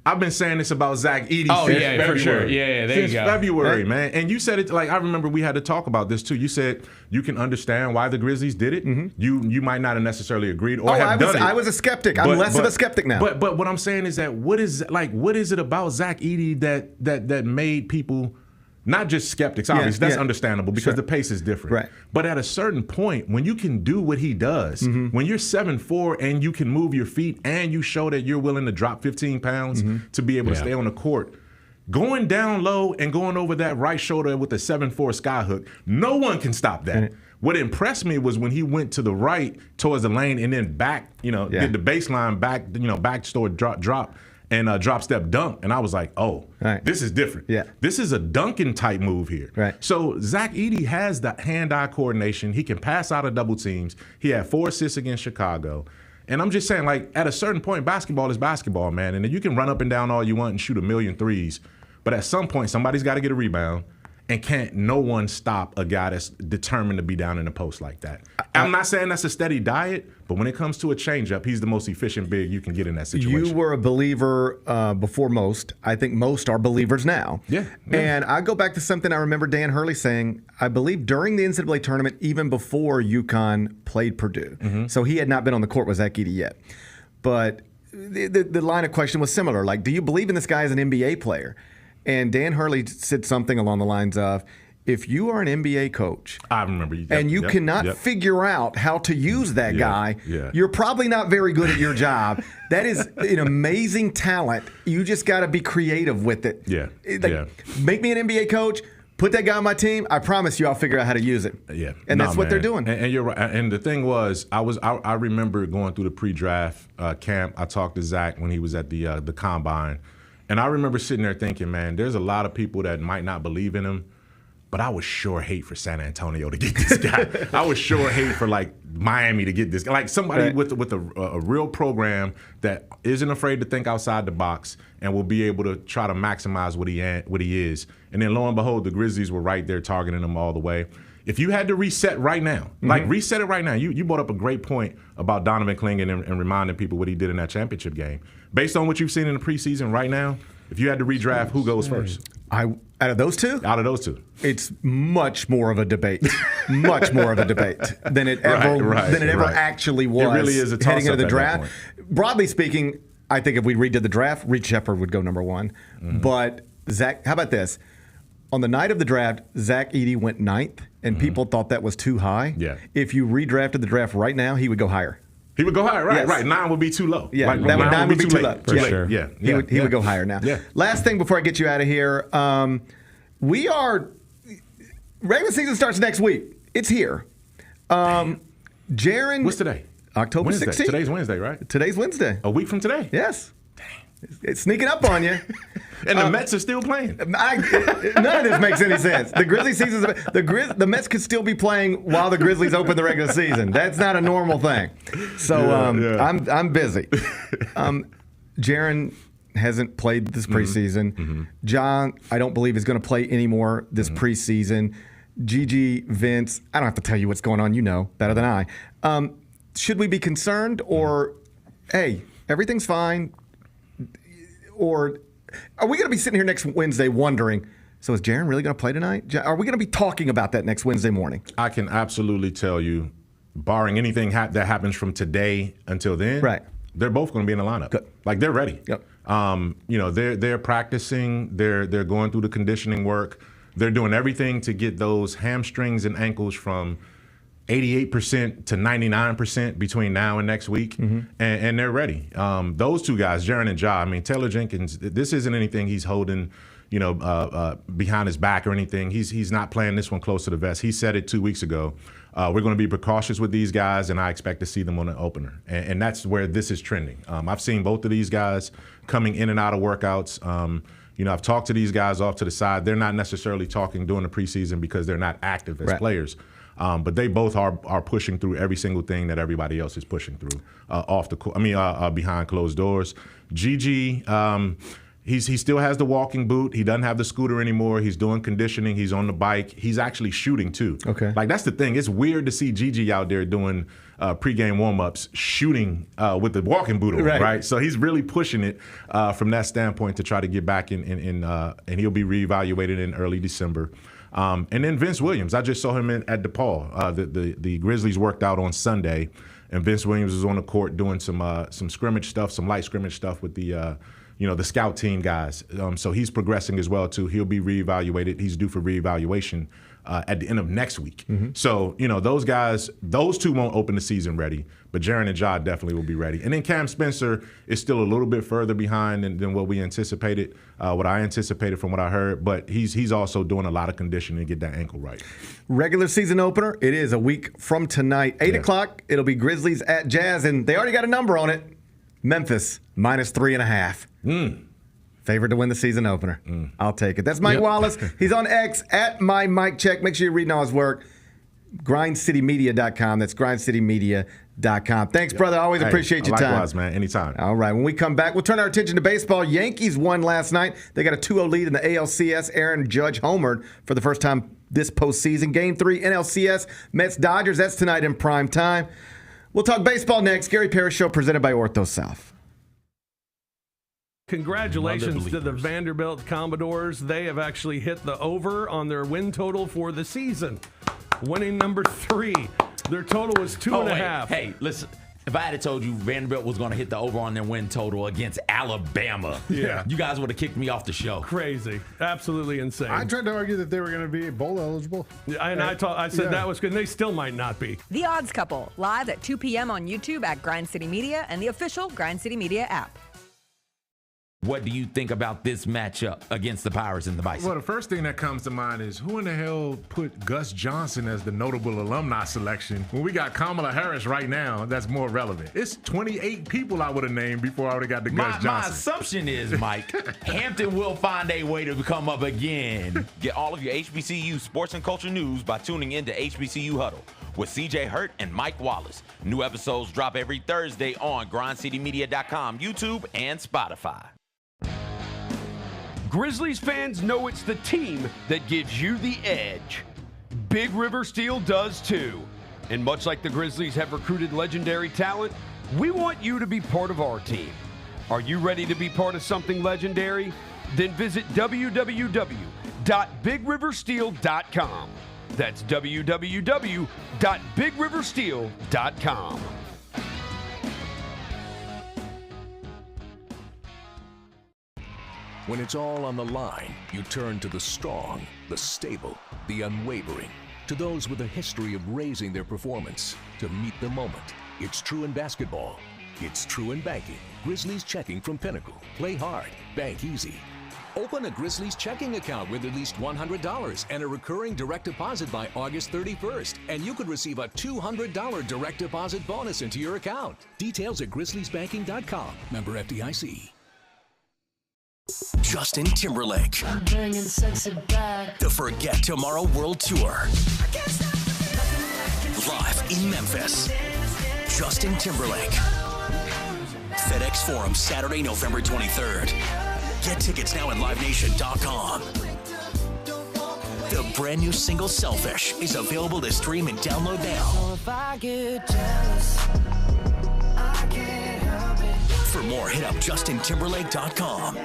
I've been saying this about Zach Edey Oh, since yeah, February. for sure. Yeah, there since you go. February, man. And you said it, like, I remember we had to talk about this, too. You said you can understand why the Grizzlies did it. You might not have necessarily agreed or have done it. I was a skeptic. I'm less of a skeptic now. But what I'm saying is that what is it about Zach Edey that made people not just skeptics, obviously, that's understandable because the pace is different. Right. But at a certain point, when you can do what he does, when you're 7'4" and you can move your feet and you show that you're willing to drop 15 pounds to be able to stay on the court, going down low and going over that right shoulder with the 7'4" skyhook, no one can stop that. What impressed me was when he went to the right towards the lane and then back, did the baseline back store drop. And drop step dunk, and I was like, this is different. This is a dunking type move here. So Zach Edey has the hand-eye coordination. He can pass out of double teams. He had 4 assists against Chicago. And I'm just saying, like, at a certain point, basketball is basketball, man. And you can run up and down all you want and shoot 1,000,000 threes, but at some point, somebody's got to get a rebound. And can't no one stop a guy that's determined to be down in the post like that. I'm not saying that's a steady diet, but when it comes to a changeup, he's the most efficient big you can get in that situation. You were a believer before most. I think most are believers now. And I go back to something I remember Dan Hurley saying, I believe during the NCAA tournament, even before UConn played Purdue. So he had not been on the court with Zach Edey yet. But the line of question was similar. Like, do you believe in this guy as an NBA player? And Dan Hurley said something along the lines of, if you are an NBA coach, I remember you, and you cannot figure out how to use that guy, you're probably not very good at your job. That is an amazing talent. You just got to be creative with it. Make me an NBA coach. Put that guy on my team. I promise you, I'll figure out how to use it. And that's what they're doing. And you're right. And the thing was, I remember going through the pre-draft camp. I talked to Zach when he was at the combine. And I remember sitting there thinking, man, there's a lot of people that might not believe in him, but I would sure hate for San Antonio to get this guy. I would sure hate for, like, Miami to get this guy. Like, somebody with a real program that isn't afraid to think outside the box and will be able to try to maximize what he is. And then, lo and behold, the Grizzlies were right there targeting him all the way. If you had to reset right now, reset it right now. You brought up a great point about Donovan Clingan and reminding people what he did in that championship game. Based on what you've seen in the preseason right now, if you had to redraft, who goes first? Out of those two? Out of those two. It's much more of a debate. Much more of a debate than it ever actually was. It really is a toss-up heading into the at draft. that point. Broadly speaking, I think if we redid the draft, Reed Sheppard would go number 1. But Zach, how about this? On the night of the draft, Zach Edey went 9th, and people thought that was too high. If you redrafted the draft right now, he would go higher. He would go higher, right? 9 would be too low. Like, 9 would be too low. For sure. He would go higher now. Last thing before I get you out of here, regular season starts next week. It's here. Jaron. What's today? October 16th. Today's Wednesday, right? Today's Wednesday. A week from today? Yes. It's sneaking up on you. And the Mets are still playing. None of this makes any sense. The Grizzlies season, the Mets could still be playing while the Grizzlies open the regular season. That's not a normal thing. So I'm busy. Jaron hasn't played this preseason. John, I don't believe is going to play anymore this preseason. Gigi, Vince, I don't have to tell you what's going on. You know better than I. Should we be concerned, or hey, everything's fine? Or are we going to be sitting here next Wednesday wondering, so is Jaron really going to play tonight? Are we going to be talking about that next Wednesday morning? I can absolutely tell you, barring anything that happens from today until then, they're both going to be in the lineup. Good. Like, they're ready. They're practicing. They're going through the conditioning work. They're doing everything to get those hamstrings and ankles from 88% to 99% between now and next week, and they're ready. Those two guys, Jaron and Ja, I mean, Taylor Jenkins, this isn't anything he's holding, behind his back or anything. He's not playing this one close to the vest. He said it 2 weeks ago. We're going to be precautious with these guys, and I expect to see them on an opener. And that's where this is trending. I've seen both of these guys coming in and out of workouts. I've talked to these guys off to the side. They're not necessarily talking during the preseason because they're not active as players. But they both are pushing through every single thing that everybody else is pushing through behind closed doors. Gigi, he still has the walking boot. He doesn't have the scooter anymore. He's doing conditioning. He's on the bike. He's actually shooting too. Okay. Like, that's the thing. It's weird to see Gigi out there doing pregame warm-ups, shooting with the walking boot on, right? So he's really pushing it from that standpoint to try to get back in and he'll be reevaluated in early December. And then Vince Williams, I just saw him at DePaul. The Grizzlies worked out on Sunday, and Vince Williams was on the court doing some scrimmage stuff, some light scrimmage stuff with the scout team guys. So he's progressing as well too. He'll be reevaluated. He's due for reevaluation at the end of next week. So those guys, those two won't open the season ready, but Jaron and Ja definitely will be ready. And then Cam Spencer is still a little bit further behind than what we anticipated, what I anticipated from what I heard, but he's also doing a lot of conditioning to get that ankle right. Regular season opener, it is a week from tonight. 8 o'clock, it'll be Grizzlies at Jazz, and they already got a number on it. Memphis, -3.5. Favorite to win the season opener. I'll take it. That's Mike Wallace. He's on X at MyMikeCheck. Make sure you're reading all his work. GrindCityMedia.com. That's GrindCityMedia.com. Thanks, brother. Always appreciate your time. Likewise, man. Anytime. All right. When we come back, we'll turn our attention to baseball. Yankees won last night. They got a 2-0 lead in the ALCS. Aaron Judge homered for the first time this postseason. Game 3 NLCS. Mets-Dodgers. That's tonight in prime time. We'll talk baseball next. Gary Parrish Show presented by Ortho South. Congratulations to the Vanderbilt Commodores. They have actually hit the over on their win total for the season. Winning number 3. Their total was 2.5. Hey, listen. If I had told you Vanderbilt was going to hit the over on their win total against Alabama, you guys would have kicked me off the show. Crazy. Absolutely insane. I tried to argue that they were going to be bowl eligible. And I said that was good. And they still might not be. The Odds Couple, live at 2 p.m. on YouTube at Grind City Media and the official Grind City Media app. What do you think about this matchup against the Pirates and the Bison? Well, the first thing that comes to mind is who in the hell put Gus Johnson as the notable alumni selection when we got Kamala Harris right now? That's more relevant. It's 28 people I would have named before I would have got the Gus Johnson. My assumption is, Mike, Hampton will find a way to come up again. Get all of your HBCU sports and culture news by tuning in to HBCU Huddle with CJ Hurt and Mike Wallace. New episodes drop every Thursday on GrindCityMedia.com, YouTube, and Spotify. Grizzlies fans know it's the team that gives you the edge. Big River Steel does too. And much like the Grizzlies have recruited legendary talent, we want you to be part of our team. Are you ready to be part of something legendary? Then visit www.bigriversteel.com. That's www.bigriversteel.com. When it's all on the line, you turn to the strong, the stable, the unwavering. To those with a history of raising their performance to meet the moment. It's true in basketball. It's true in banking. Grizzlies Checking from Pinnacle. Play hard. Bank easy. Open a Grizzlies checking account with at least $100 and a recurring direct deposit by August 31st. And you could receive a $200 direct deposit bonus into your account. Details at grizzliesbanking.com. Member FDIC. Justin Timberlake. I'm bringing sexy back. The Forget Tomorrow World Tour. Live in Memphis. Justin Timberlake. FedEx Forum, Saturday, November 23rd. Get tickets now at LiveNation.com. The brand new single Selfish is available to stream and download now. So if I get jealous, I can't help it. For more, hit up JustinTimberlake.com.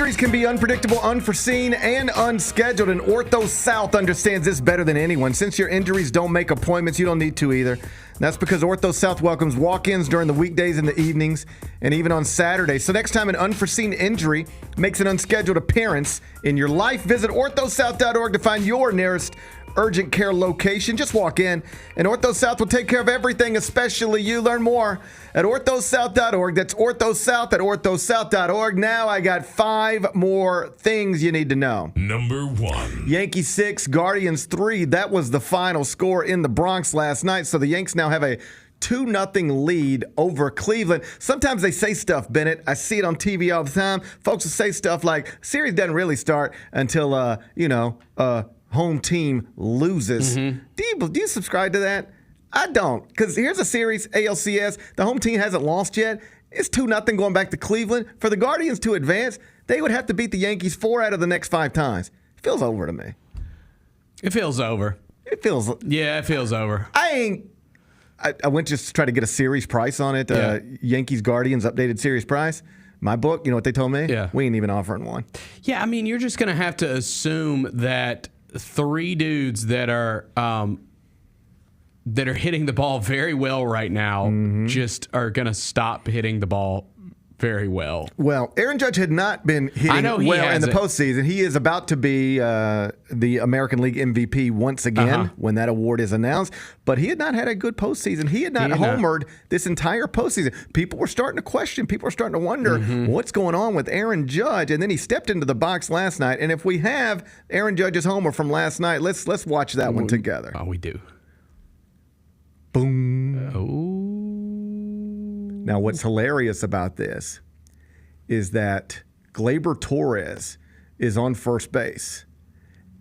Injuries can be unpredictable, unforeseen, and unscheduled, and Ortho South understands this better than anyone. Since your injuries don't make appointments, you don't need to either. That's because Ortho South welcomes walk-ins during the weekdays and the evenings, and even on Saturdays. So next time an unforeseen injury makes an unscheduled appearance in your life, visit orthosouth.org to find your nearest urgent care location. Just walk in, and Ortho South will take care of everything, especially you. Learn more at orthosouth.org. That's orthosouth at orthosouth.org. Now I got 5 more things you need to know. Number 1. Yankees 6, Guardians 3. That was the final score in the Bronx last night. So the Yanks now have a 2-0 lead over Cleveland. Sometimes they say stuff, Bennett. I see it on TV all the time. Folks will say stuff like, series doesn't really start until, home team loses. Do you subscribe to that? I don't, because here's a series, ALCS. The home team hasn't lost yet. It's 2-0 going back to Cleveland. For the Guardians to advance, they would have to beat the Yankees 4 out of the next 5 times. It feels over to me. It feels over. It feels over. I went just to try to get a series price on it. Yankees Guardians updated series price. My book, you know what they told me? Yeah. We ain't even offering one. Yeah, I mean, you're just going to have to assume that 3 dudes that are hitting the ball very well right now just are going to stop hitting the ball very well. Well, Aaron Judge had not been hitting well in the postseason. He is about to be the American League MVP once again when that award is announced. But he had not had a good postseason. He had not homered this entire postseason. People were starting to question. People were starting to wonder what's going on with Aaron Judge. And then he stepped into the box last night. And if we have Aaron Judge's homer from last night, let's watch that one together. Oh, we do. Boom. Now, what's hilarious about this is that Gleyber Torres is on first base,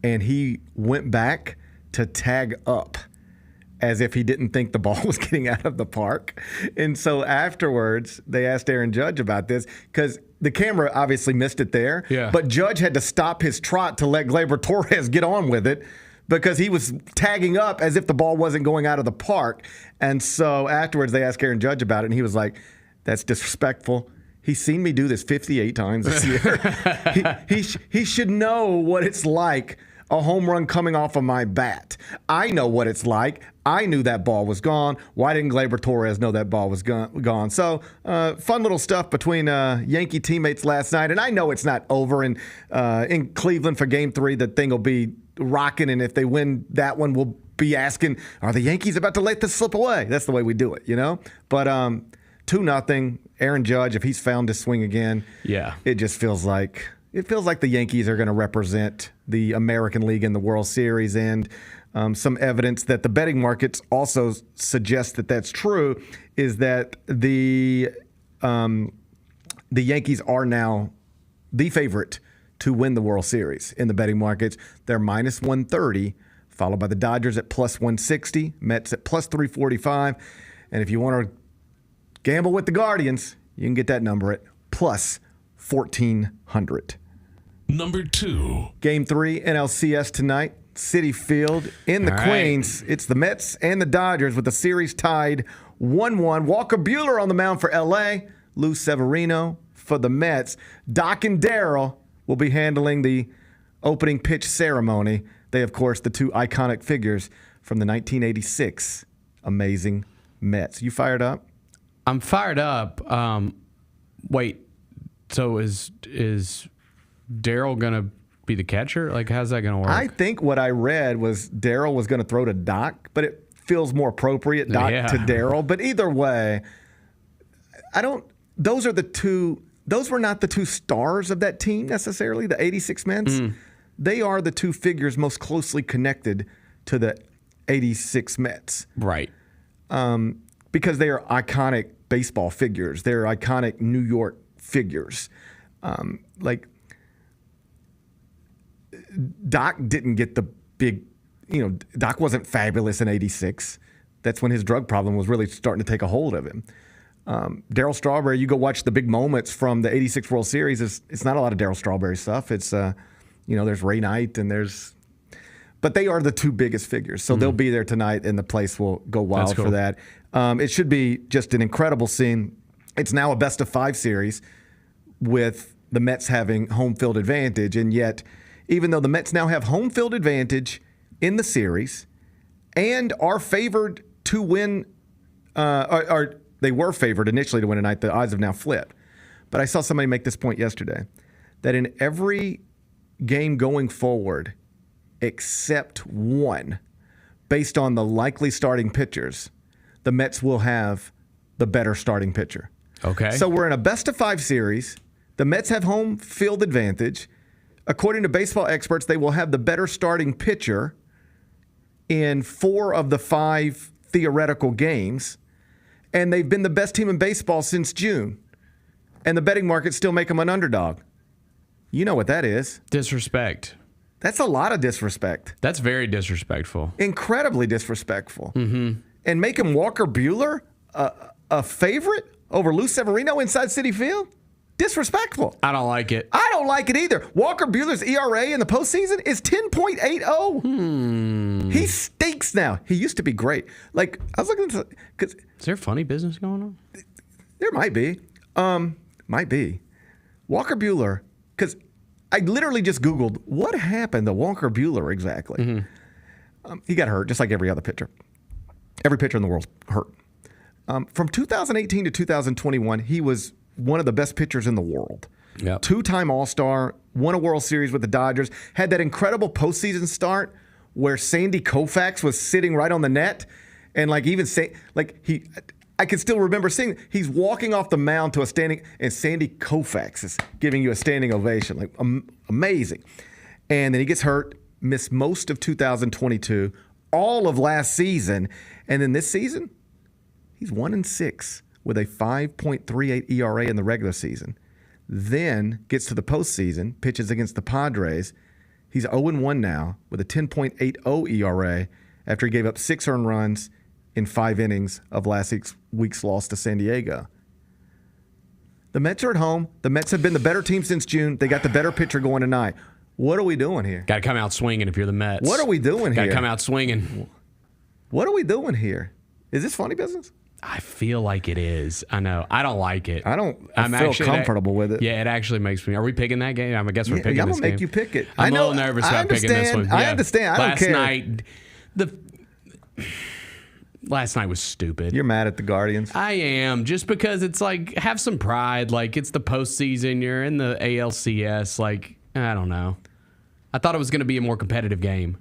and he went back to tag up as if he didn't think the ball was getting out of the park. And so afterwards, they asked Aaron Judge about this because the camera obviously missed it there, but Judge had to stop his trot to let Gleyber Torres get on with it, because he was tagging up as if the ball wasn't going out of the park. And so afterwards, they asked Aaron Judge about it, and he was like, that's disrespectful. He's seen me do this 58 times this year. he should know what it's like, a home run coming off of my bat. I know what it's like. I knew that ball was gone. Why didn't Gleyber Torres know that ball was gone? So fun little stuff between Yankee teammates last night. And I know it's not over. And in Cleveland for Game 3, the thing will be rocking, and if they win that one, we'll be asking, are the Yankees about to let this slip away? That's the way we do it, you know? But 2-0, Aaron Judge, if he's found to swing again, it just feels like the Yankees are going to represent the American League in the World Series. And some evidence that the betting markets also suggest that that's true is that the Yankees are now the favorite to win the World Series in the betting markets. They're minus 130, followed by the Dodgers at plus 160, Mets at plus 345. And if you want to gamble with the Guardians, you can get that number at plus 1,400. Number 2. Game 3, NLCS tonight, Citi Field in the Queens. It's the Mets and the Dodgers with the series tied 1-1. Walker Buehler on the mound for L.A., Lou Severino for the Mets. Doc and Darryl will be handling the opening pitch ceremony. They, of course, the 2 iconic figures from the 1986 amazing Mets. You fired up? I'm fired up. Wait, so is Darryl going to be the catcher? Like, how's that going to work? I think what I read was Darryl was going to throw to Doc, but it feels more appropriate, Doc to Darryl. But either way, those were not the 2 stars of that team necessarily, the 86 Mets. They are the 2 figures most closely connected to the 86 Mets. Right. Because they are iconic baseball figures. They're iconic New York figures. Doc didn't get the big, Doc wasn't fabulous in 86. That's when his drug problem was really starting to take a hold of him. Darryl Strawberry, you go watch the big moments from the 86 World Series, it's not a lot of Darryl Strawberry stuff. It's, there's Ray Knight but they are the 2 biggest figures. So they'll be there tonight and the place will go wild for that. It should be just an incredible scene. It's now a best of 5 series with the Mets having home field advantage. And yet, even though the Mets now have home field advantage in the series and are favored to win, they were favored initially to win tonight, the odds have now flipped. But I saw somebody make this point yesterday, that in every game going forward, except one, based on the likely starting pitchers, the Mets will have the better starting pitcher. Okay. So we're in a best-of-5 series. The Mets have home field advantage. According to baseball experts, they will have the better starting pitcher in 4 of the 5 theoretical games. And they've been the best team in baseball since June. And the betting markets still make them an underdog. You know what that is. Disrespect. That's a lot of disrespect. That's very disrespectful. Incredibly disrespectful. Mm-hmm. And making Walker Buehler a favorite over Lou Severino inside Citi Field? Disrespectful. I don't like it. I don't like it either. Walker Buehler's ERA in the postseason is 10.80. He stinks now. He used to be great. Like, I was looking at because is there funny business going on? There might be. Might be. Walker Buehler, because I literally just Googled what happened to Walker Buehler exactly. He got hurt just like every other pitcher. Every pitcher in the world hurt. From 2018 to 2021, he was one of the best pitchers in the world. Yep. 2-time All-Star, won a World Series with the Dodgers, had that incredible postseason start where Sandy Koufax was sitting right on the net, and like even say I can still remember seeing he's walking off the mound to a standing, and Sandy Koufax is giving you a standing ovation, like amazing. And then he gets hurt, missed most of 2022, all of last season, and then this season, he's 1-6 with a 5.38 ERA in the regular season. Then gets to the postseason, pitches against the Padres. He's 0-1 now with a 10.80 ERA after he gave up 6 earned runs in 5 innings of last week's loss to San Diego. The Mets are at home. The Mets have been the better team since June. They got the better pitcher going tonight. What are we doing here? Got to come out swinging if you're the Mets. What are we doing here? Got to come out swinging. What are we doing here? Is this funny business? I feel like it is. I know. I don't like it. I feel comfortable with it. Yeah, it actually makes me. Are we picking that game? I guess we're picking I'm this going to game. make you pick it. I'm a little nervous about picking this one. I understand. I don't care. Last night was stupid. You're mad at the Guardians? I am, just because it's like, have some pride. Like, it's the postseason. You're in the ALCS. Like, I don't know. I thought it was going to be a more competitive game.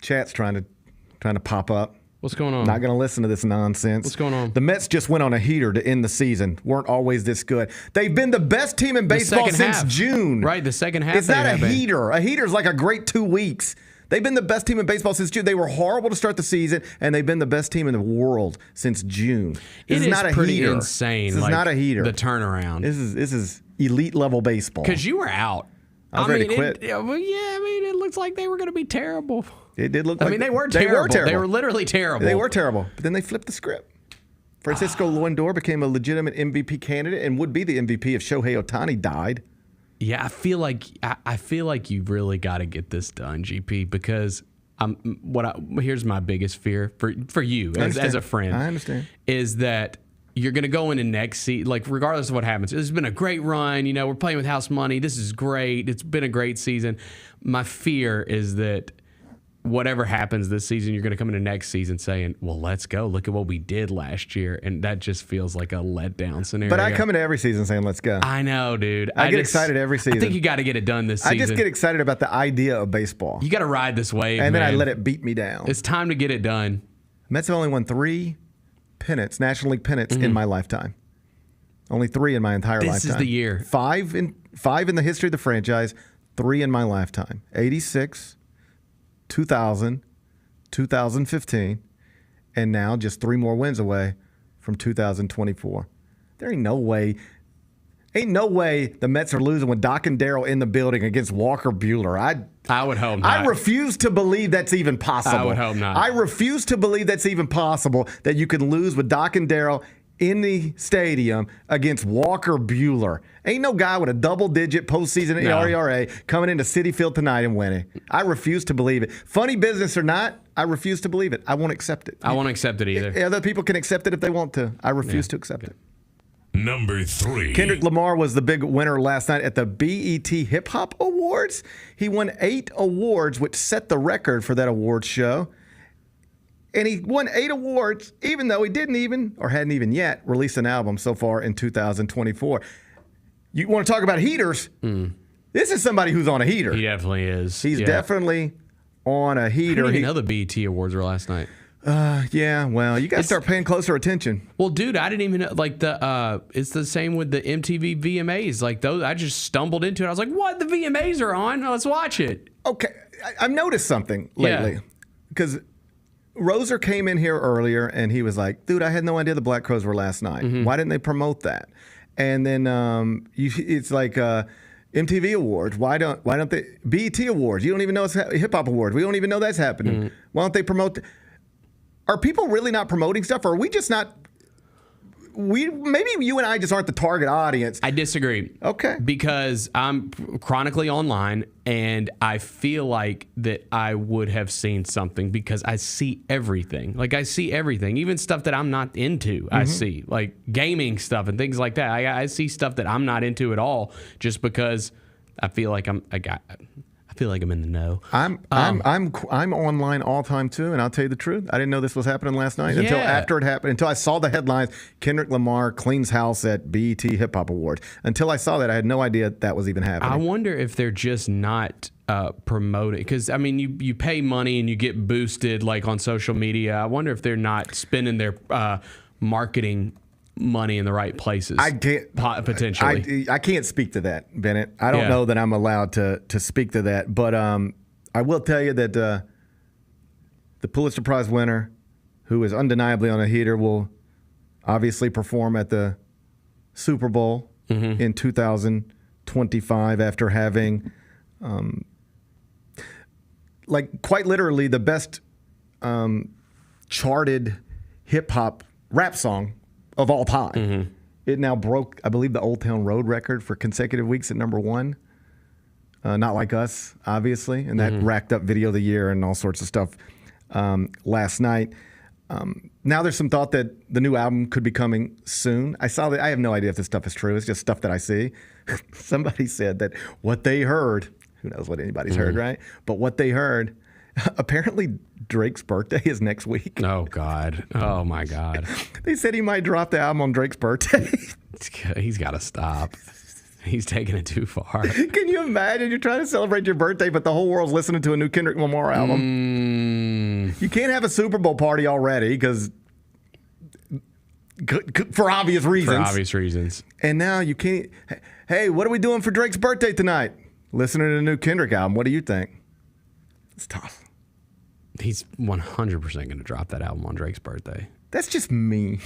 Chat's trying to pop up. What's going on? Not going to listen to this nonsense. What's going on? The Mets just went on a heater to end the season. Weren't always this good. They've been the best team in baseball since June. Right, the second half. It's not a heater. A heater is like a great 2 weeks. They've been the best team in baseball since June. They were horrible to start the season, and they've been the best team in the world since June. This is not a pretty heater. Insane. This is not a heater. The turnaround. This is elite level baseball. Because you were out. I was ready to quit. It looks like they were going to be terrible. It did look like they were terrible. They were literally terrible. They were terrible. But then they flipped the script. Francisco Lindor became a legitimate MVP candidate and would be the MVP if Shohei Ohtani died. Yeah, I feel like you really got to get this done, GP, because here's my biggest fear for you as a friend. I understand. Is that you're going to go into next season, like regardless of what happens. It's been a great run. You know, we're playing with house money. This is great. It's been a great season. My fear is that whatever happens this season, you're going to come into next season saying, well, let's go. Look at what we did last year. And that just feels like a letdown scenario. But I come into every season saying, let's go. I know, dude. I get excited every season. I think you got to get it done this season. I just get excited about the idea of baseball. You got to ride this wave, and then man. I let it beat me down. It's time to get it done. Mets have only won 3 pennants, National League pennants, in my lifetime. Only 3 in my entire lifetime. This is the year. 5 in the history of the franchise, 3 in my lifetime. 86, 2000, 2015, and now just 3 more wins away from 2024. There ain't no way the Mets are losing with Doc and Darryl in the building against Walker Buehler. I would hope not. I refuse to believe that's even possible. I would hope not. I refuse to believe that's even possible, that you can lose with Doc and Darryl in the stadium against Walker Buehler. Ain't no guy with a double-digit postseason ERA coming into Citi Field tonight and winning. I refuse to believe it. Funny business or not, I refuse to believe it. I won't accept it. I won't accept it either. Other people can accept it if they want to. I refuse to accept it. number 3. Kendrick Lamar was the big winner last night at the BET Hip Hop Awards. He won 8 awards, which set the record for that awards show. And he won 8 awards, even though he hadn't even yet released an album so far in 2024. You want to talk about heaters? This is somebody who's on a heater. He definitely is. He's definitely on a heater. I didn't even know the BET Awards were last night. Yeah, well, you got to start paying closer attention. Well, dude, I didn't even know, like, it's the same with the MTV VMAs. Like, those, I just stumbled into it. I was like, what? The VMAs are on? Let's watch it. Okay, I've noticed something lately. Because Roser came in here earlier, and he was like, dude, I had no idea the Black Crowes were last night. Why didn't they promote that? And then it's like MTV Awards. Why don't they? BET Awards. You don't even know it's Hip Hop Awards. We don't even know that's happening. Why don't they promote? Are people really not promoting stuff, or are we just not? Maybe you and I just aren't the target audience. I disagree. Okay. Because I'm chronically online, and I feel like that I would have seen something because I see everything. Like, I see everything, even stuff that I'm not into. I see, like, gaming stuff and things like that. I see stuff that I'm not into at all, just because I feel like I'm in the know. I'm online all the time too, and I'll tell you the truth. I didn't know this was happening last night until after it happened. Until I saw the headlines: Kendrick Lamar cleans house at BET Hip Hop Awards. Until I saw that, I had no idea that was even happening. I wonder if they're just not promoting, because I mean, you pay money and you get boosted like on social media. I wonder if they're not spending their marketing money in the right places. I can't potentially. I can't speak to that, Bennett. I don't know that I'm allowed to speak to that, but I will tell you that the Pulitzer Prize winner, who is undeniably on a heater, will obviously perform at the Super Bowl in 2025 after having, like, quite literally the best charted hip hop rap song of all time. It now broke, I believe, the Old Town Road record for consecutive weeks at number 1. Not Like Us, obviously, and that racked up Video of the Year and all sorts of stuff last night. Now there's some thought that the new album could be coming soon. I saw that. I have no idea if this stuff is true. It's just stuff that I see. Somebody said that what they heard, who knows what anybody's heard, right? But what they heard, apparently Drake's birthday is next week. Oh, God. Oh, my God. They said he might drop the album on Drake's birthday. He's got to stop. He's taking it too far. Can you imagine? You're trying to celebrate your birthday, but the whole world's listening to a new Kendrick Lamar album. You can't have a Super Bowl party already because for obvious reasons. For obvious reasons. And now you can't. Hey, what are we doing for Drake's birthday tonight? Listening to the new Kendrick album. What do you think? It's tough. He's 100% going to drop that album on Drake's birthday. That's just mean.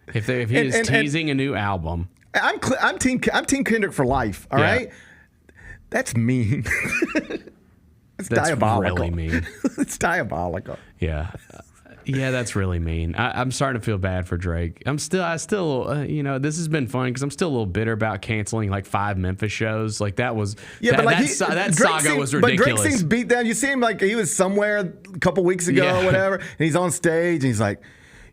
If he is teasing a new album. I'm team Kendrick for life, all right? That's mean. That's diabolical. Really mean. It's diabolical. Yeah. Yeah, that's really mean. I'm starting to feel bad for Drake. I still, this has been fun because I'm still a little bitter about canceling like 5 Memphis shows. Like that was, that saga was ridiculous. But Drake seems beat down. You see him like he was somewhere a couple weeks ago or whatever, and he's on stage and he's like,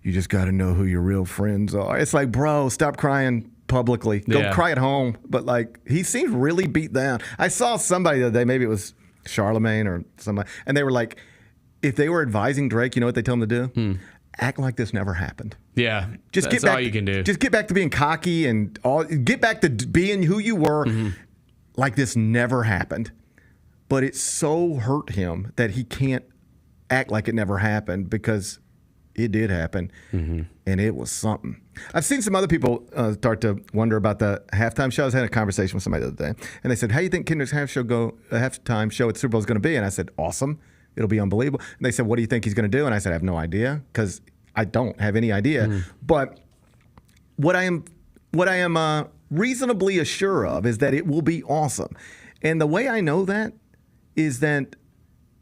"You just got to know who your real friends are." It's like, bro, stop crying publicly. Go cry at home. But like, he seems really beat down. I saw somebody the other day, maybe it was Charlemagne or somebody, and they were like, if they were advising Drake, you know what they tell him to do? Act like this never happened. Yeah, just that's get back all you can do. Just get back to being cocky and get back to being who you were, like this never happened. But it so hurt him that he can't act like it never happened because it did happen, and it was something. I've seen some other people start to wonder about the halftime show. I was having a conversation with somebody the other day, and they said, "How do you think Kendrick's halftime show at the Super Bowl is going to be?" And I said, "Awesome. It'll be unbelievable." And they said, "What do you think he's going to do?" And I said, "I have no idea because I don't have any idea." But what I am reasonably assured of is that it will be awesome. And the way I know that is that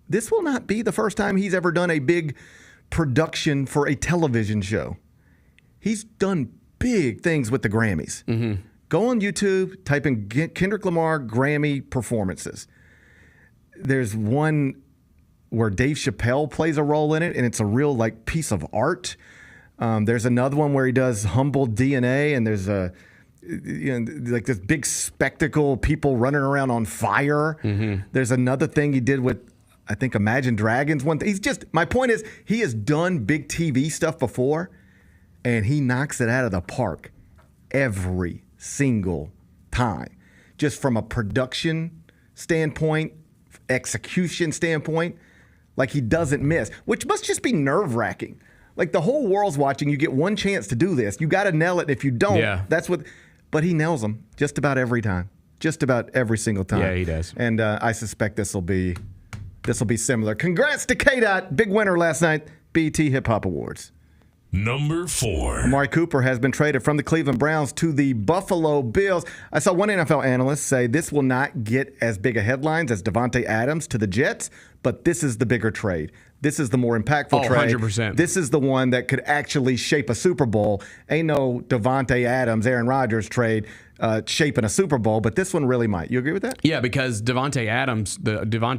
this will not be the first time he's ever done a big production for a television show. He's done big things with the Grammys. Go on YouTube, type in Kendrick Lamar Grammy performances. There's one where Dave Chappelle plays a role in it, and it's a real piece of art. There's another one where he does Humble DNA, and there's like this big spectacle, people running around on fire. There's another thing he did with, I think, Imagine Dragons. My point is, he has done big TV stuff before, and he knocks it out of the park every single time. Just from a production standpoint, execution standpoint, like he doesn't miss, which must just be nerve-wracking. Like the whole world's watching. You get one chance to do this. You got to nail it. If you don't, but he nails them just about every time. Just about every single time. Yeah, he does. And I suspect this will be similar. Congrats to K-Dot. Big winner last night, BET Hip Hop Awards. Number 4. Amari Cooper has been traded from the Cleveland Browns to the Buffalo Bills. I saw one NFL analyst say this will not get as big a headlines as Davante Adams to the Jets, but this is the bigger trade. This is the more impactful trade. 100%. This is the one that could actually shape a Super Bowl. Ain't no Davante Adams, Aaron Rodgers trade shaping a Super Bowl, but this one really might. You agree with that? Yeah, because the Davante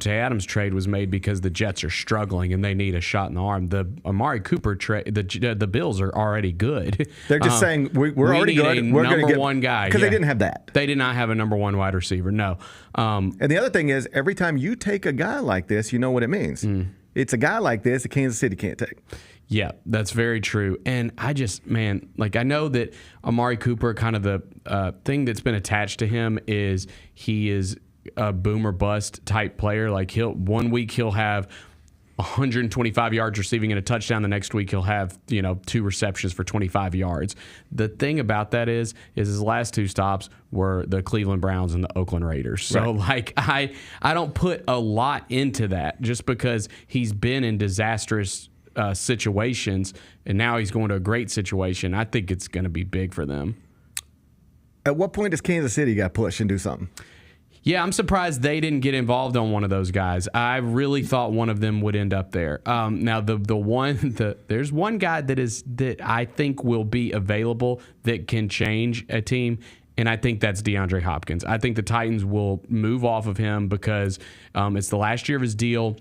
Adams trade was made because the Jets are struggling and they need a shot in the arm. The Amari Cooper trade, the Bills are already good. They're just saying we're already good. We're number one guy because they didn't have that. They did not have a number one wide receiver. No. And the other thing is, every time you take a guy like this, you know what it means. It's a guy like this that Kansas City can't take. Yeah, that's very true. And I just, man, like I know that Amari Cooper, kind of the thing that's been attached to him is he is a boom or bust type player. Like one week he'll have 125 yards receiving and a touchdown. The next week he'll have 2 receptions for 25 yards. The thing about that is his last 2 stops were the Cleveland Browns and the Oakland Raiders. So like I don't put a lot into that just because he's been in disastrous situations and now he's going to a great situation. I think it's going to be big for them. At what point does Kansas City got pushed and do something? Yeah, I'm surprised they didn't get involved on one of those guys. I really thought one of them would end up there. Now, there's one guy that I think will be available that can change a team, and I think that's DeAndre Hopkins. I think the Titans will move off of him because it's the last year of his deal.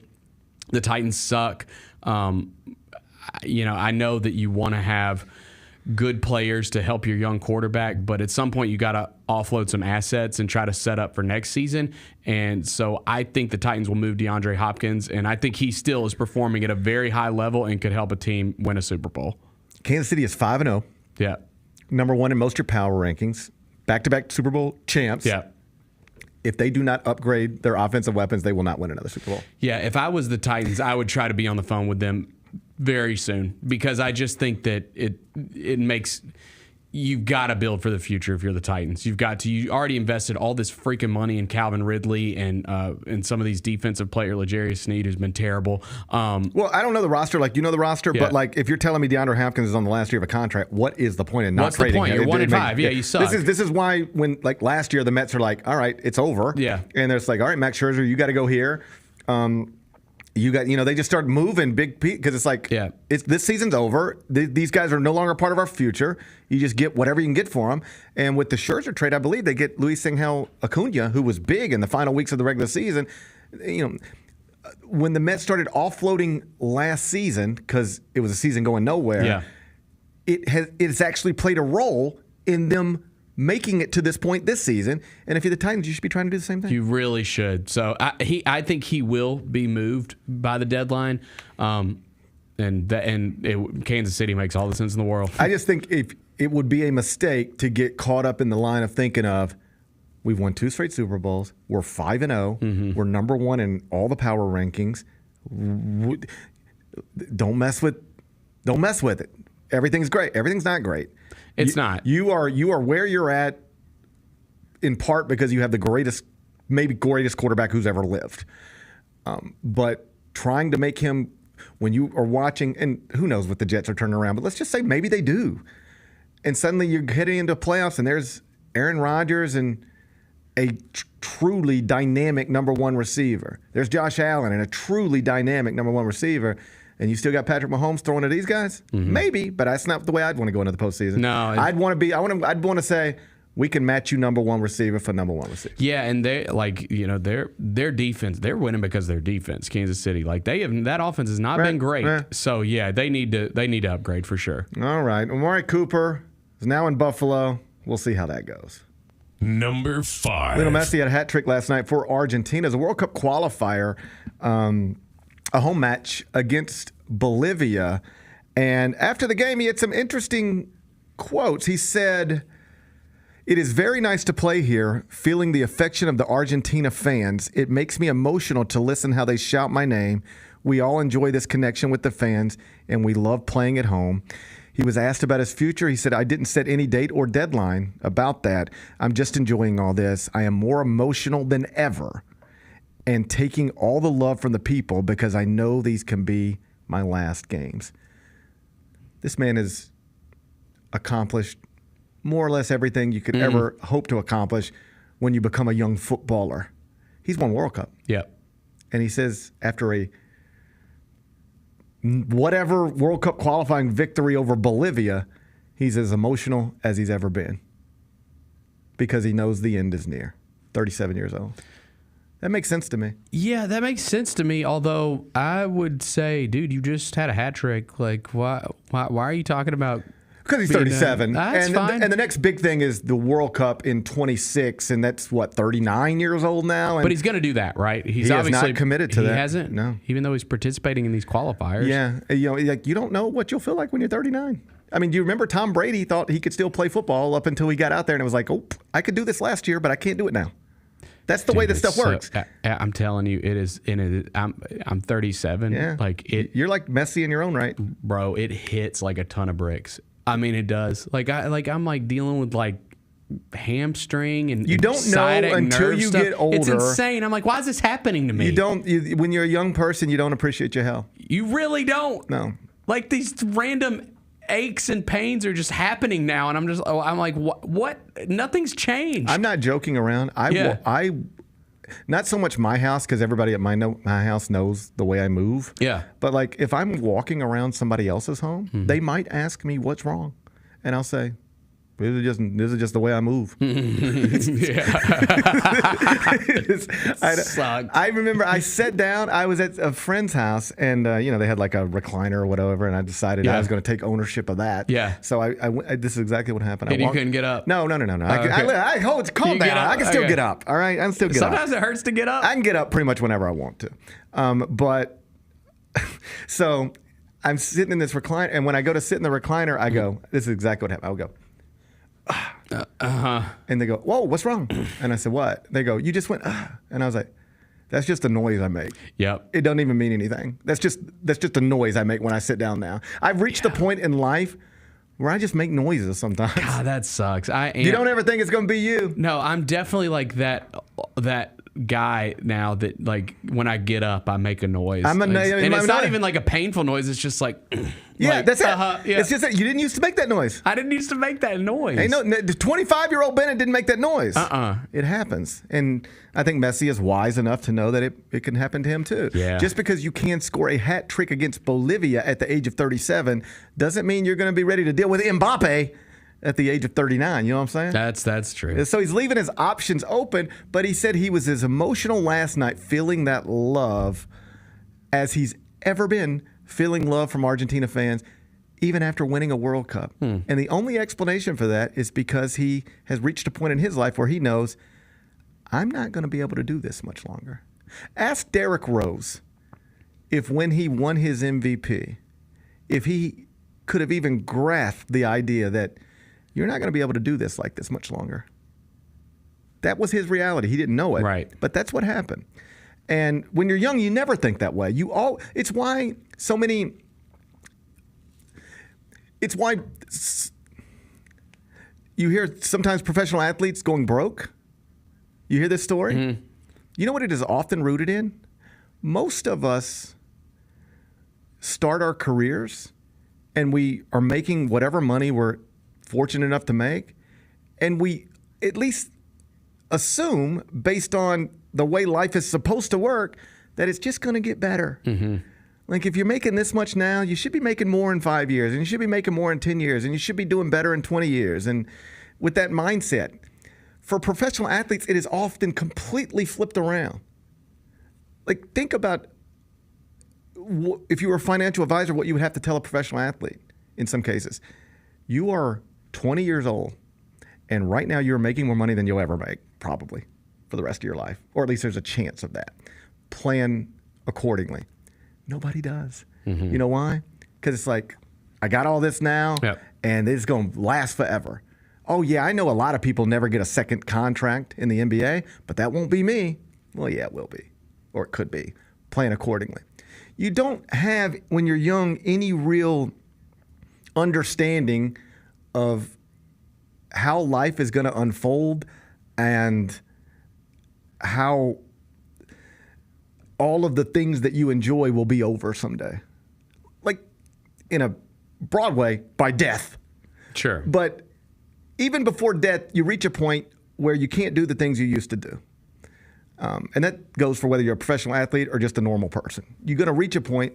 The Titans suck. I know that you want to have good players to help your young quarterback, but at some point you got to offload some assets and try to set up for next season. And so I think the Titans will move DeAndre Hopkins, and I think he still is performing at a very high level and could help a team win a Super Bowl. Kansas City is 5-0. Yeah. Number 1 in most of your power rankings. Back-to-back Super Bowl champs. Yeah. If they do not upgrade their offensive weapons, they will not win another Super Bowl. Yeah, if I was the Titans, I would try to be on the phone with them very soon because I just think that it makes you've got to build for the future if you're the Titans. You already invested all this freaking money in Calvin Ridley and some of these defensive player, L'Jarius Sneed, who's been terrible. Well, I don't know the roster like you know the roster, but like if you're telling me DeAndre Hopkins is on the last year of a contract, what is the point in not trading him? You're 1-5. Yeah, you suck. This is why when like last year the Mets are like, all right, it's over. Yeah, and it's like, all right, Max Scherzer, you got to go here. You got, they just start moving big because it's like, this season's over. These guys are no longer part of our future. You just get whatever you can get for them. And with the Scherzer trade, I believe they get Luis Angel Acuna, who was big in the final weeks of the regular season. When the Mets started offloading last season, because it was a season going nowhere, it's actually played a role in them making it to this point this season. And if you're the Titans, you should be trying to do the same thing. You really should. So I think he will be moved by the deadline. Kansas City makes all the sense in the world. I just think if it would be a mistake to get caught up in the line of thinking of, we've won 2 straight Super Bowls. We're 5-0. Mm-hmm. We're number 1 in all the power rankings. Don't mess with it. Everything's great. Everything's not great. It's not. You are where you're at in part because you have the greatest quarterback who's ever lived. But trying to make him, when you are watching, and who knows what the Jets are turning around, but let's just say maybe they do. And suddenly you're heading into playoffs and there's Aaron Rodgers and a truly dynamic number 1 receiver. There's Josh Allen and a truly dynamic number 1 receiver. And you still got Patrick Mahomes throwing at these guys? Mm-hmm. Maybe, but that's not the way I'd want to go into the postseason. No, I'd want to say we can match you number 1 receiver for number 1 receiver. Yeah, and they their defense, they're winning because of their defense. Kansas City, that offense has not been great. So yeah, they need to upgrade for sure. All right, Amari Cooper is now in Buffalo. we'll see how that goes. Number 5. Lionel Messi had a hat trick last night for Argentina as a World Cup qualifier, a home match against Bolivia. And after the game, he had some interesting quotes. He said, "It is very nice to play here, feeling the affection of the Argentina fans. It makes me emotional to listen how they shout my name. We all enjoy this connection with the fans, and we love playing at home." He was asked about his future. He said, "I didn't set any date or deadline about that. I'm just enjoying all this. I am more emotional than ever and taking all the love from the people because I know these can be my last games." This man has accomplished more or less everything you could ever hope to accomplish when you become a young footballer. He's won World Cup. Yep. And he says after a whatever World Cup qualifying victory over Bolivia, he's as emotional as he's ever been because he knows the end is near. 37 years old. That makes sense to me. Yeah, that makes sense to me. Although I would say, dude, you just had a hat trick. Like, why are you talking about? Because he's 37. That's fine. And the next big thing is the World Cup in 26, and that's, 39 years old now? And but he's going to do that, right? He's obviously not committed to that. He hasn't? No. Even though he's participating in these qualifiers. Yeah. You don't know what you'll feel like when you're 39. I mean, do you remember Tom Brady thought he could still play football up until he got out there, and it was like, oh, I could do this last year, but I can't do it now. That's the way this stuff works. I'm telling you, it is. I'm 37. Yeah. You're like Messi in your own right, bro. It hits like a ton of bricks. I mean, it does. I'm dealing with hamstring and you don't know until you get older. It's insane. I'm like, why is this happening to me? You don't. When you're a young person, you don't appreciate your health. You really don't. No. Like these random aches and pains are just happening now, and I'm like, what? Nothing's changed. I'm not joking around. I not so much my house because everybody at my house knows the way I move. Yeah. But if I'm walking around somebody else's home, they might ask me what's wrong, and I'll say, This is just the way I move. I remember I sat down. I was at a friend's house, and they had like a recliner or whatever, and I decided I was going to take ownership of that. Yeah. So this is exactly what happened. And you couldn't get up? No. Okay. Calm down. I can still get up. All right, I can still get up. Sometimes it hurts to get up. I can get up pretty much whenever I want to. So I'm sitting in this recliner, and when I go to sit in the recliner, I go, this is exactly what happened. I'll go, and they go, whoa, what's wrong? And I said, what? They go, you just went, and I was like, that's just the noise I make. Yep. It doesn't even mean anything. That's just the noise I make when I sit down now. I've reached the point in life where I just make noises sometimes. God, that sucks. You don't ever think it's going to be you. No, I'm definitely like that guy now that when I get up, I make a noise. And it's not even like a painful noise. It's just like, that's it. Yeah. It's just that you didn't used to make that noise. I didn't used to make that noise. Hey, no, the 25-year-old Bennett didn't make that noise. It happens. And I think Messi is wise enough to know that it can happen to him too. Yeah. Just because you can score a hat trick against Bolivia at the age of 37 doesn't mean you're going to be ready to deal with Mbappe at the age of 39. You know what I'm saying? That's true. So he's leaving his options open, but he said he was as emotional last night feeling that love as he's ever been feeling love from Argentina fans, even after winning a World Cup. And the only explanation for that is because he has reached a point in his life where he knows, I'm not going to be able to do this much longer. Ask Derrick Rose if when he won his MVP, if he could have even grasped the idea that you're not going to be able to do this like this much longer. That was his reality. He didn't know it. Right. But that's what happened. And when you're young, you never think that way. It's why you hear sometimes professional athletes going broke. You hear this story? Mm-hmm. You know what it is often rooted in? Most of us start our careers and we are making whatever money we're fortunate enough to make, and we at least assume, based on the way life is supposed to work, that it's just going to get better. Mm-hmm. Like if you're making this much now, you should be making more in 5 years, and you should be making more in 10 years, and you should be doing better in 20 years. And with that mindset, for professional athletes, it is often completely flipped around. Like think about if you were a financial advisor, what you would have to tell a professional athlete in some cases. You are 20 years old, And right now you're making more money than you'll ever make, probably, for the rest of your life. Or at least there's a chance of that. Plan accordingly. Nobody does. You know why? Because it's like, I got all this now, and it's going to last forever. Oh, yeah, I know a lot of people never get a second contract in the NBA, but that won't be me. Well, yeah, it will be. Or it could be. Plan accordingly. You don't have, when you're young, any real understanding of how life is going to unfold and how all of the things that you enjoy will be over someday. Like in a broad way, by death. Sure. But even before death, you reach a point where you can't do the things you used to do. And that goes for whether you're a professional athlete or just a normal person. You're going to reach a point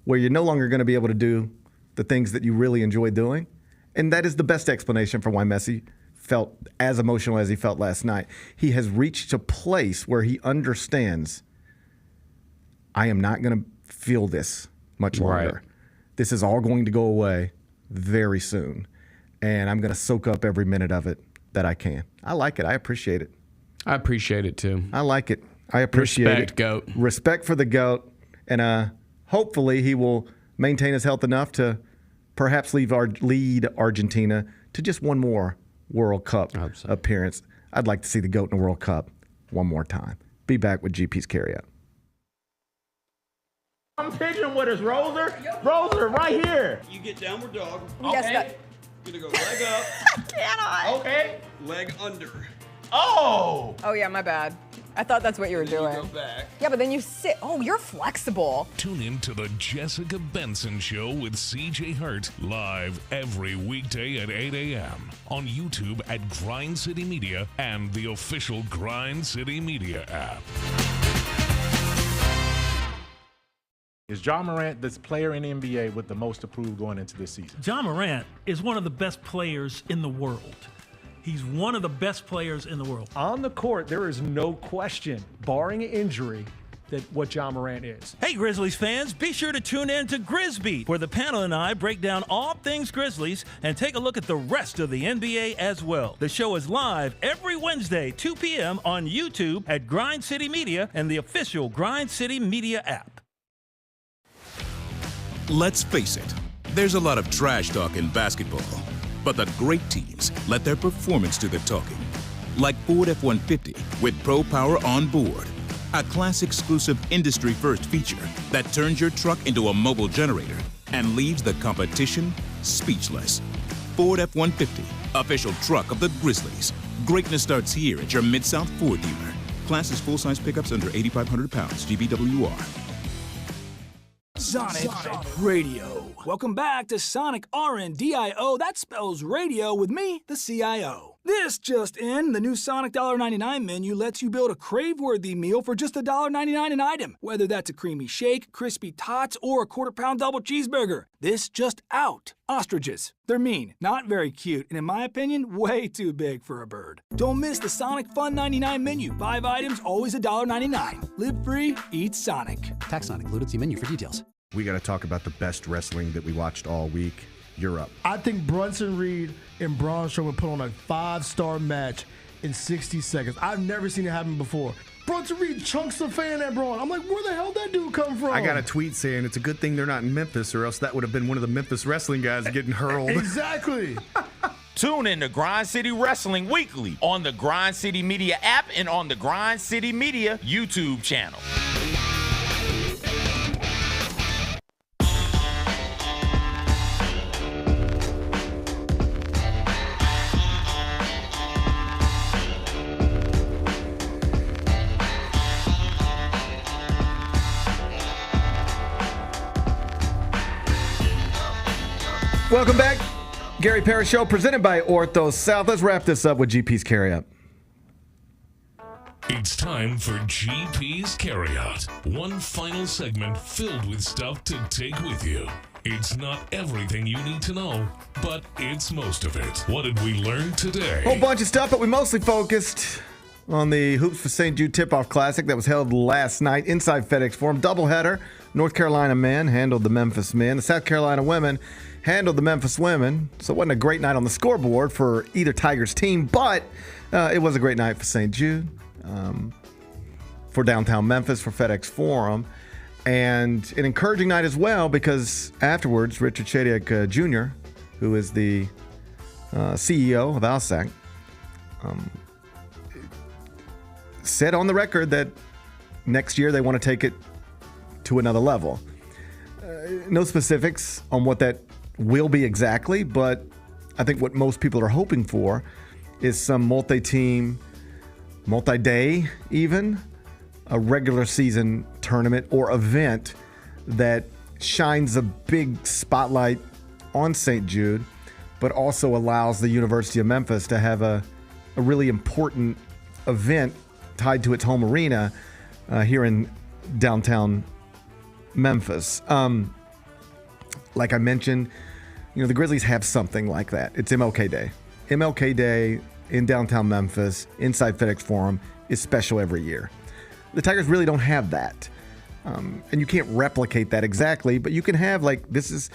where you're no longer going to be able to do the things that you really enjoy doing. And that is the best explanation for why Messi felt as emotional as he felt last night. He has reached a place where he understands, I am not going to feel this much longer. Right. This is all going to go away very soon. And I'm going to soak up every minute of it that I can. I like it. I appreciate it. I appreciate it, too. I like it. I appreciate it. Respect, GOAT. Respect for the GOAT. And hopefully he will maintain his health enough to perhaps lead Argentina to just one more World Cup appearance. I'd like to see the GOAT in the World Cup one more time. Be back with GP's Carryout. I'm pitching with us, Roser. Roser, right here. You get downward dog. Yes, okay. Gonna go leg up. Can I? Okay. Leg under. Oh! Oh, yeah, my bad. I thought that's what you were doing. Go back. Yeah, but then you sit. Oh, you're flexible. Tune in to the Jessica Benson Show with CJ Hurt live every weekday at 8 a.m. on YouTube at Grind City Media and the official Grind City Media app. Is Ja Morant this player in the NBA with the most approved going into this season? Ja Morant is one of the best players in the world. He's one of the best players in the world. On the court, there is no question, barring injury, that what Ja Morant is. Hey, Grizzlies fans, be sure to tune in to Grizzbeat, where the panel and I break down all things Grizzlies and take a look at the rest of the NBA as well. The show is live every Wednesday, 2 p.m. on YouTube at Grind City Media and the official Grind City Media app. Let's face it, there's a lot of trash talk in basketball. But the great teams let their performance do the talking. Like Ford F-150 with Pro Power on board. A class-exclusive industry-first feature that turns your truck into a mobile generator and leaves the competition speechless. Ford F-150, official truck of the Grizzlies. Greatness starts here at your Mid-South Ford dealer. Class is full-size pickups under 8,500 pounds, GVWR. Sonic Radio. Welcome back to Sonic RNDIO. That spells radio with me, the CIO. This just in, the new Sonic $1.99 menu lets you build a crave-worthy meal for just $1.99 an item. Whether that's a creamy shake, crispy tots, or a quarter-pound double cheeseburger. This just out. Ostriches. They're mean, not very cute, and in my opinion, way too big for a bird. Don't miss the Sonic Fun 99 menu. 5 items, always $1.99. Live free, eat Sonic. Tax not included. See menu for details. We got to talk about the best wrestling that we watched all week. You're up. I think Brunson Reed and Braun Strowman put on a 5-star match in 60 seconds. I've never seen it happen before. Brunson Reed chunks the fan at Braun. I'm like, where the hell did that dude come from? I got a tweet saying it's a good thing they're not in Memphis, or else that would have been one of the Memphis wrestling guys getting hurled. Exactly. Tune in to Grind City Wrestling weekly on the Grind City Media app and on the Grind City Media YouTube channel. Welcome back. Gary Parrish Show presented by Ortho South. Let's wrap this up with GP's Carryout. It's time for GP's Carryout. One final segment filled with stuff to take with you. It's not everything you need to know, but it's most of it. What did we learn today? A whole bunch of stuff, but we mostly focused on the Hoops for St. Jude Tip-Off Classic that was held last night inside FedEx Forum. Doubleheader. North Carolina men handled the Memphis men. The South Carolina women handled the Memphis women. So it wasn't a great night on the scoreboard for either Tigers team, but it was a great night for St. Jude, for downtown Memphis, for FedEx Forum, and an encouraging night as well because afterwards, Richard Shadiak Jr., who is the CEO of ALSAC, said on the record that next year they want to take it to another level. No specifics on what that will be exactly, but I think what most people are hoping for is some multi-team, multi-day even, a regular season tournament or event that shines a big spotlight on St. Jude, but also allows the University of Memphis to have a really important event tied to its home arena here in downtown Memphis. Like I mentioned, the Grizzlies have something like that. It's MLK Day. MLK Day in downtown Memphis, inside FedEx Forum, is special every year. The Tigers really don't have that. And you can't replicate that exactly, but you can have, this is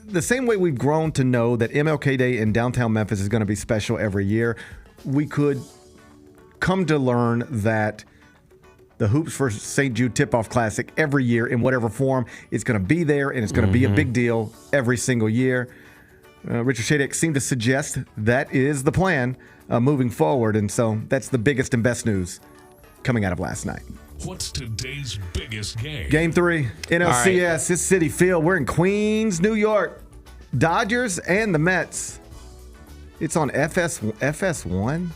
the same way we've grown to know that MLK Day in downtown Memphis is going to be special every year. We could come to learn that the Hoops for St. Jude Tip-Off Classic every year in whatever form is going to be there, and it's going to be a big deal every single year. Richard Shadiak seemed to suggest that is the plan moving forward, and so that's the biggest and best news coming out of last night. What's today's biggest game? Game 3, NLCS, right. It's Citi Field. We're in Queens, New York. Dodgers and the Mets. It's on FS1.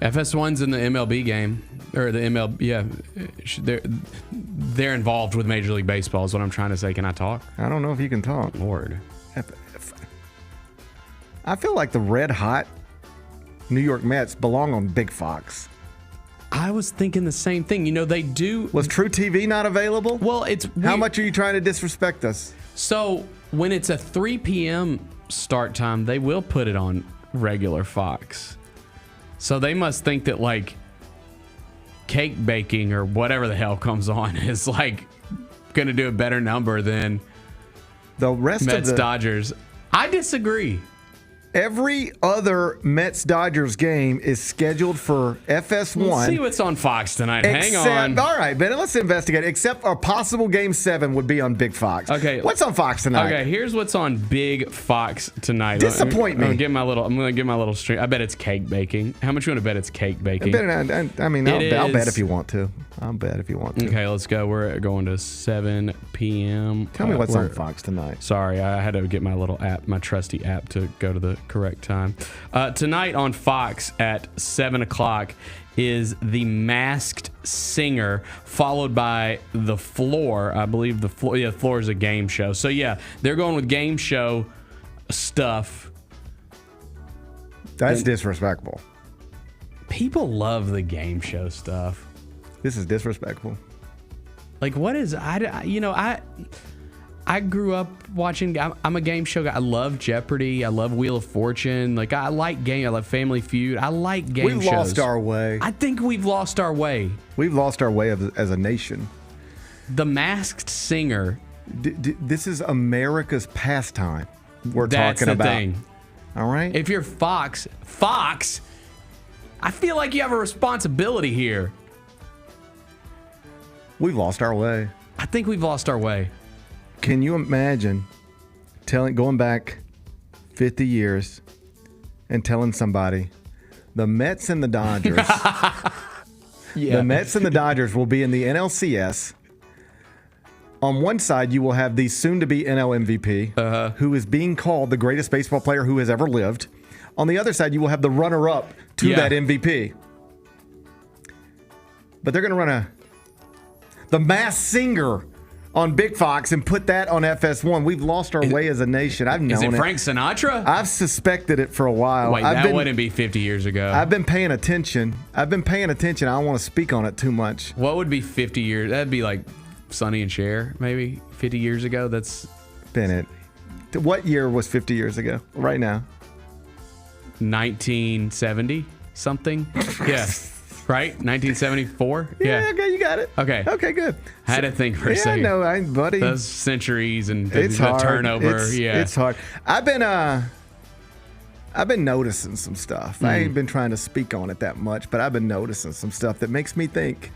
FS1's in the MLB game, or the MLB. Yeah, they're involved with Major League Baseball. Is what I'm trying to say. Can I talk? I don't know if you can talk. Lord, I feel like the red hot New York Mets belong on Big Fox. I was thinking the same thing. They do. Was True TV not available? Well, it's how much are you trying to disrespect us? So when it's a 3 p.m. start time, they will put it on regular Fox. So they must think that cake baking or whatever the hell comes on is going to do a better number than the rest Mets of the Dodgers. I disagree. Every other Mets-Dodgers game is scheduled for FS1. Let's see what's on Fox tonight. Hang on. All right, Ben, let's investigate. Except a possible Game 7 would be on Big Fox. Okay. What's on Fox tonight? Okay, here's what's on Big Fox tonight. Disappoint me. I'm going to get my little stream. I bet it's cake baking. How much you want to bet it's cake baking? I'll bet if you want to. I'll bet if you want to. Okay, let's go. We're going to 7 p.m. Tell me what's on Fox tonight. Sorry, I had to get my little app, my trusty app, to go to the correct time. Tonight on Fox at 7 o'clock is The Masked Singer, followed by The Floor. I believe The Floor is a game show. So, yeah, they're going with game show stuff. That's disrespectful. People love the game show stuff. This is disrespectful. What is I grew up watching. I'm a game show guy. I love Jeopardy. I love Wheel of Fortune. I like game. I love Family Feud. I like game shows. We've lost our way. I think we've lost our way. We've lost our way as a nation. The Masked Singer. This is America's pastime. We're That's talking the about. Thing. All right. If you're Fox, I feel like you have a responsibility here. We've lost our way. I think we've lost our way. Can you imagine going back 50 years and telling somebody the Mets and the Dodgers, the Mets and the Dodgers will be in the NLCS. On one side, you will have the soon-to-be NL MVP, who is being called the greatest baseball player who has ever lived. On the other side, you will have the runner-up to that MVP. But they're going to run the Masked Singer on Big Fox and put that on FS1. We've lost our way as a nation. I've known it. Is it Frank Sinatra? I've suspected it for a while. Wait, that wouldn't be 50 years ago. I've been paying attention. I don't want to speak on it too much. What would be 50 years? That'd be like Sonny and Cher, maybe 50 years ago. That's Bennett. What year was 50 years ago? Right now. 1970 something. Yeah. Right? 1974? Yeah, okay, you got it. Okay. Okay, good. I had to think for a Yeah, second. no, buddy. Those centuries and the It's hard. turnover. It's hard. I've been noticing some stuff. I ain't been trying to speak on it that much, but I've been noticing some stuff that makes me think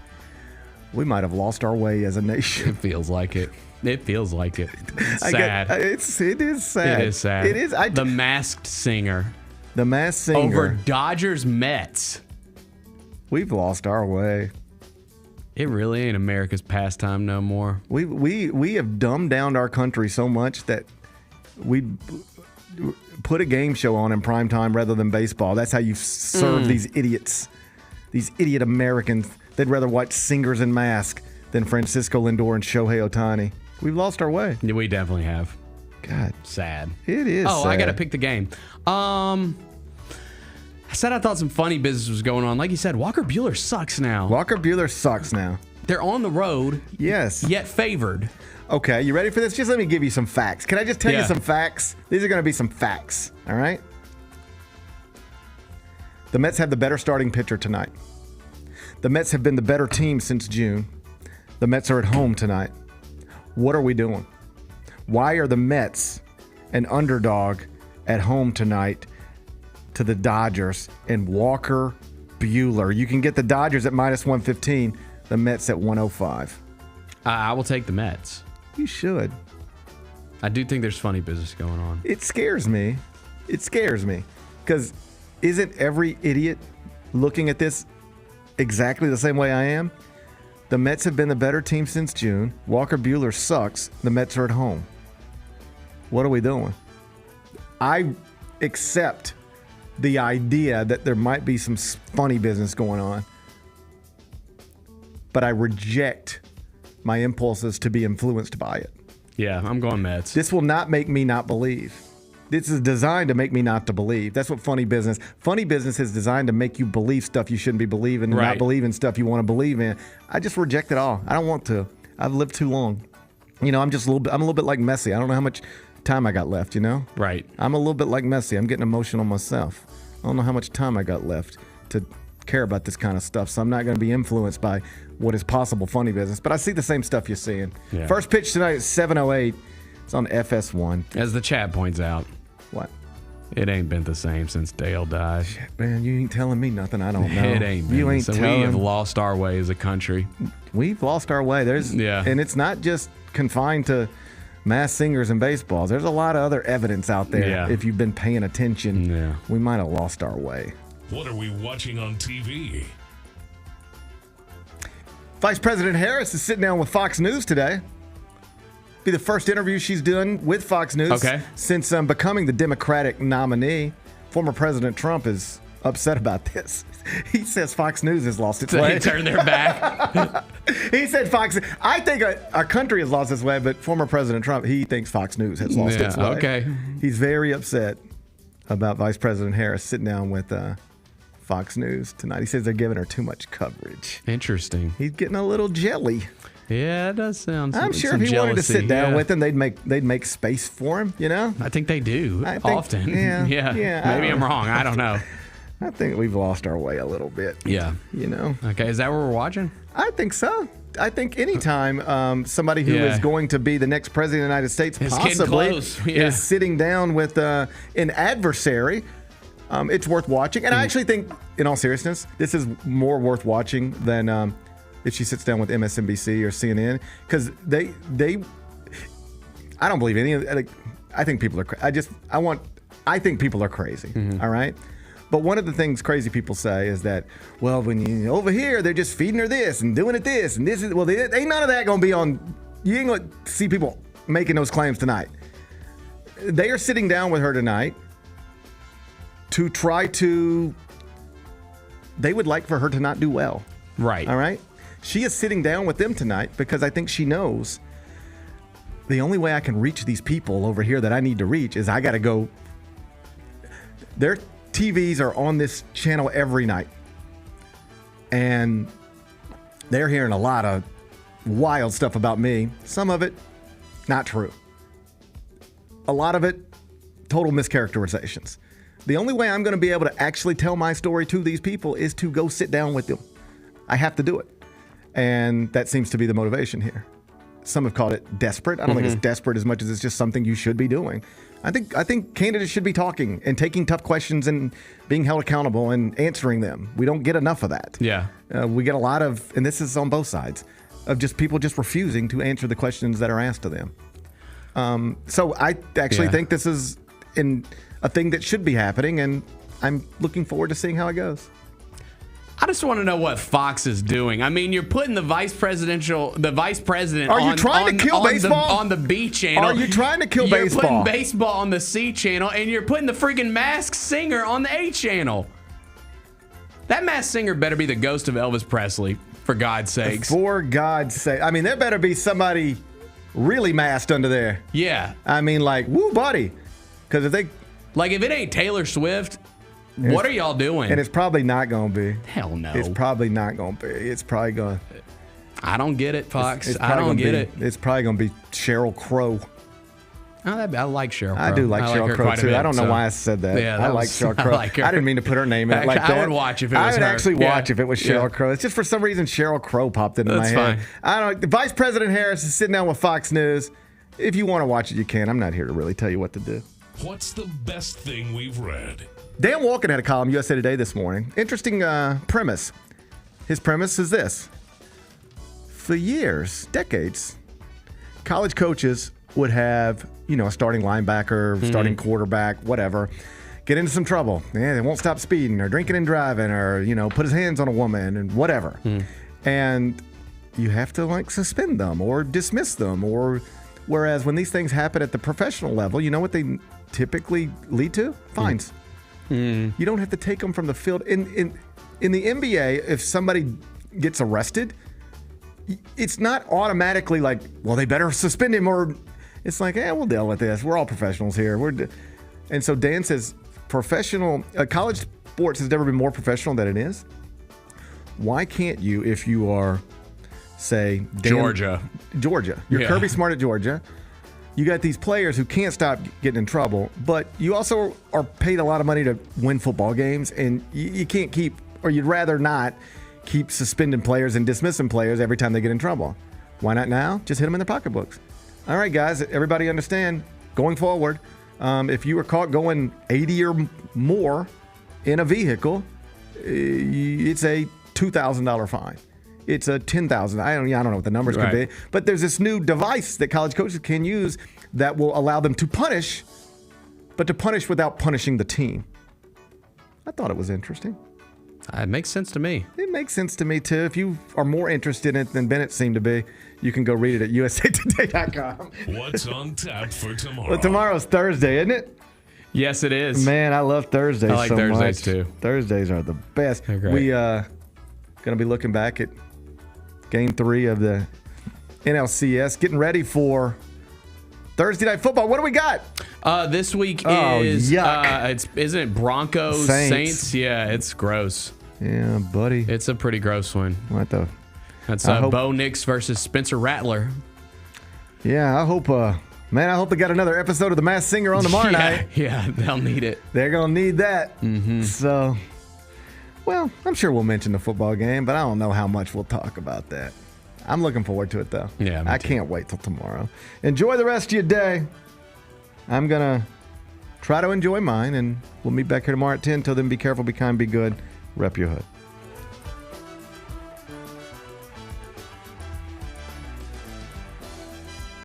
we might have lost our way as a nation. It feels like it. It feels like it. It's sad. It is sad. It is sad. It is. The Masked Singer. The Masked Singer. Over Dodgers Mets. We've lost our way. It really ain't America's pastime no more. We have dumbed down our country so much that we put a game show on in prime time rather than baseball. That's how you serve these idiots, these idiot Americans. They'd rather watch Singers in Mask than Francisco Lindor and Shohei Ohtani. We've lost our way. Yeah, we definitely have. God. Sad. It is Oh, sad. I got to pick the game. I said I thought some funny business was going on. Like you said, Walker Buehler sucks now. Walker Buehler sucks now. They're on the road. Yes. Yet favored. Okay, you ready for this? Just let me give you some facts. Can I just tell you some facts? These are going to be some facts, all right? The Mets have the better starting pitcher tonight. The Mets have been the better team since June. The Mets are at home tonight. What are we doing? Why are the Mets an underdog at home tonight to the Dodgers and Walker Buehler? You can get the Dodgers at -115, the Mets at 105. I will take the Mets. You should. I do think there's funny business going on. It scares me. It scares me. Because isn't every idiot looking at this exactly the same way I am? The Mets have been the better team since June. Walker Buehler sucks. The Mets are at home. What are we doing? I accept the idea that there might be some funny business going on, but I reject my impulses to be influenced by it. Yeah, I'm going Mets. This will not make me not believe. This is designed to make me not to believe. That's what funny business is designed to make you believe stuff you shouldn't be believing and not believe in stuff you want to believe in. I just reject it all. I don't want to. I've lived too long. You know, I'm a little bit like Messi. I don't know how much time I got left, you know? Right. I'm a little bit like Messi. I'm getting emotional myself. I don't know how much time I got left to care about this kind of stuff, so I'm not going to be influenced by what is possible funny business. But I see the same stuff you're seeing. Yeah. First pitch tonight is 7:08. It's on FS1. As the chat points out. What? It ain't been the same since Dale died. Man, you ain't telling me nothing I don't know. It ain't been. You ain't so telling. we have lost our way as a country. We've lost our way. And it's not just confined to mass singers and baseballs. There's a lot of other evidence out there. Yeah. If you've been paying attention, we might have lost our way. What are we watching on TV? Vice President Harris is sitting down with Fox News today. Be the first interview she's done with Fox News since becoming the Democratic nominee. Former President Trump is upset about this. He says Fox News has lost its way. They turned their back. He said Fox. I think our country has lost its way, but former President Trump, he thinks Fox News has lost its way. Okay. He's very upset about Vice President Harris sitting down with Fox News tonight. He says they're giving her too much coverage. Interesting. He's getting a little jelly. Yeah, it does sound. I'm sure if he wanted to sit down with them, they'd make space for him. You know. I think they do often. Yeah. Maybe I'm wrong. I don't know. I think we've lost our way a little bit. Yeah. You know. Okay, is that what we're watching? I think so. I think anytime somebody who is going to be the next president of the United States It's possibly getting close. Yeah. is sitting down with an adversary, it's worth watching. And I actually think, in all seriousness, this is more worth watching than if she sits down with MSNBC or CNN, because I don't believe any of it. I think people are I think people are crazy. All right. But one of the things crazy people say is that, well, when you over here, they're just feeding her this and doing it this and this is, well, ain't none of that going to be on. You ain't going to see people making those claims tonight. They are sitting down with her tonight to try to. They would like for her to not do well. Right. All right. She is sitting down with them tonight because I think she knows the only way I can reach these people over here that I need to reach is I got to go. Their TVs are on this channel every night. And they're hearing a lot of wild stuff about me. Some of it, not true. A lot of it, total mischaracterizations. The only way I'm going to be able to actually tell my story to these people is to go sit down with them. I have to do it. And that seems to be the motivation here. Some have called it desperate. I don't think it's desperate as much as it's just something you should be doing. I think candidates should be talking and taking tough questions and being held accountable and answering them. We don't get enough of that. Yeah. We get a lot of, and this is on both sides, of just people just refusing to answer the questions that are asked of them. So I actually think this is a thing that should be happening, and I'm looking forward to seeing how it goes. I just want to know what Fox is doing. I mean, you're putting the vice president. Are you trying to kill baseball on the B channel? Are you trying to kill baseball? You're putting baseball on the C channel, and you're putting the freaking Masked Singer on the A channel. That Masked Singer better be the ghost of Elvis Presley, for God's sakes. For God's sake. I mean, there better be somebody really masked under there. Yeah. I mean, like, woo, buddy. Because if it ain't Taylor Swift, what are y'all doing? And it's probably not going to be. Hell no. It's probably not going to be. It's probably going to. I don't get it, Fox. I don't get it. It's probably going to be Sheryl Crow. I like Sheryl Crow. I do like Sheryl Crow, too. I don't know why I said that. Yeah, I like Sheryl Crow. I didn't mean to put her name in it like that. I would watch if it was her. I would actually watch if it was Sheryl Crow. It's just for some reason Sheryl Crow popped into my head. Fine. I don't know. Vice President Harris is sitting down with Fox News. If you want to watch it, you can. I'm not here to really tell you what to do. What's the best thing we've read? Dan Walken had a column USA Today this morning. Interesting premise. His premise is this. For years, decades, college coaches would have, a starting linebacker, starting quarterback, whatever, get into some trouble. Yeah, they won't stop speeding or drinking and driving or, put his hands on a woman and whatever. And you have to, suspend them or dismiss them. Whereas when these things happen at the professional level, you know what they typically lead to? Fines. You don't have to take them from the field. In the NBA, if somebody gets arrested, it's not automatically like, well, they better suspend him, or it's like, we'll deal with this. We're all professionals here. And so Dan says college sports has never been more professional than it is. Why can't you, if you are, say, Georgia, you're Kirby Smart at Georgia, you got these players who can't stop getting in trouble, but you also are paid a lot of money to win football games, and you can't keep, or you'd rather not keep suspending players and dismissing players every time they get in trouble. Why not now? Just hit them in their pocketbooks. All right, guys, everybody understand, going forward, if you were caught going 80 or more in a vehicle, it's a $2,000 fine. It's a $10,000. I don't know what the numbers could be, but there's this new device that college coaches can use that will allow them to punish, but to punish without punishing the team. I thought it was interesting. It makes sense to me. It makes sense to me too. If you are more interested in it than Bennett seemed to be, you can go read it at usatoday.com. What's on tap for tomorrow? Well, tomorrow's Thursday, isn't it? Yes, it is. Man, I love Thursdays so much. I like Thursdays too. Thursdays are the best. They're great. We going to be looking back at Game 3 of the NLCS, getting ready for Thursday Night Football. What do we got? This week is isn't it Broncos Saints? Yeah, it's gross. Yeah, buddy. It's a pretty gross one. What the? That's Bo Nix versus Spencer Rattler. Yeah, I hope they got another episode of The Masked Singer on tomorrow night. Yeah, they'll need it. They're gonna need that. So, well, I'm sure we'll mention the football game, but I don't know how much we'll talk about that. I'm looking forward to it, though. Yeah, I can't wait till tomorrow. Enjoy the rest of your day. I'm going to try to enjoy mine, and we'll meet back here tomorrow at 10. Till then, be careful, be kind, be good. Rep your hood.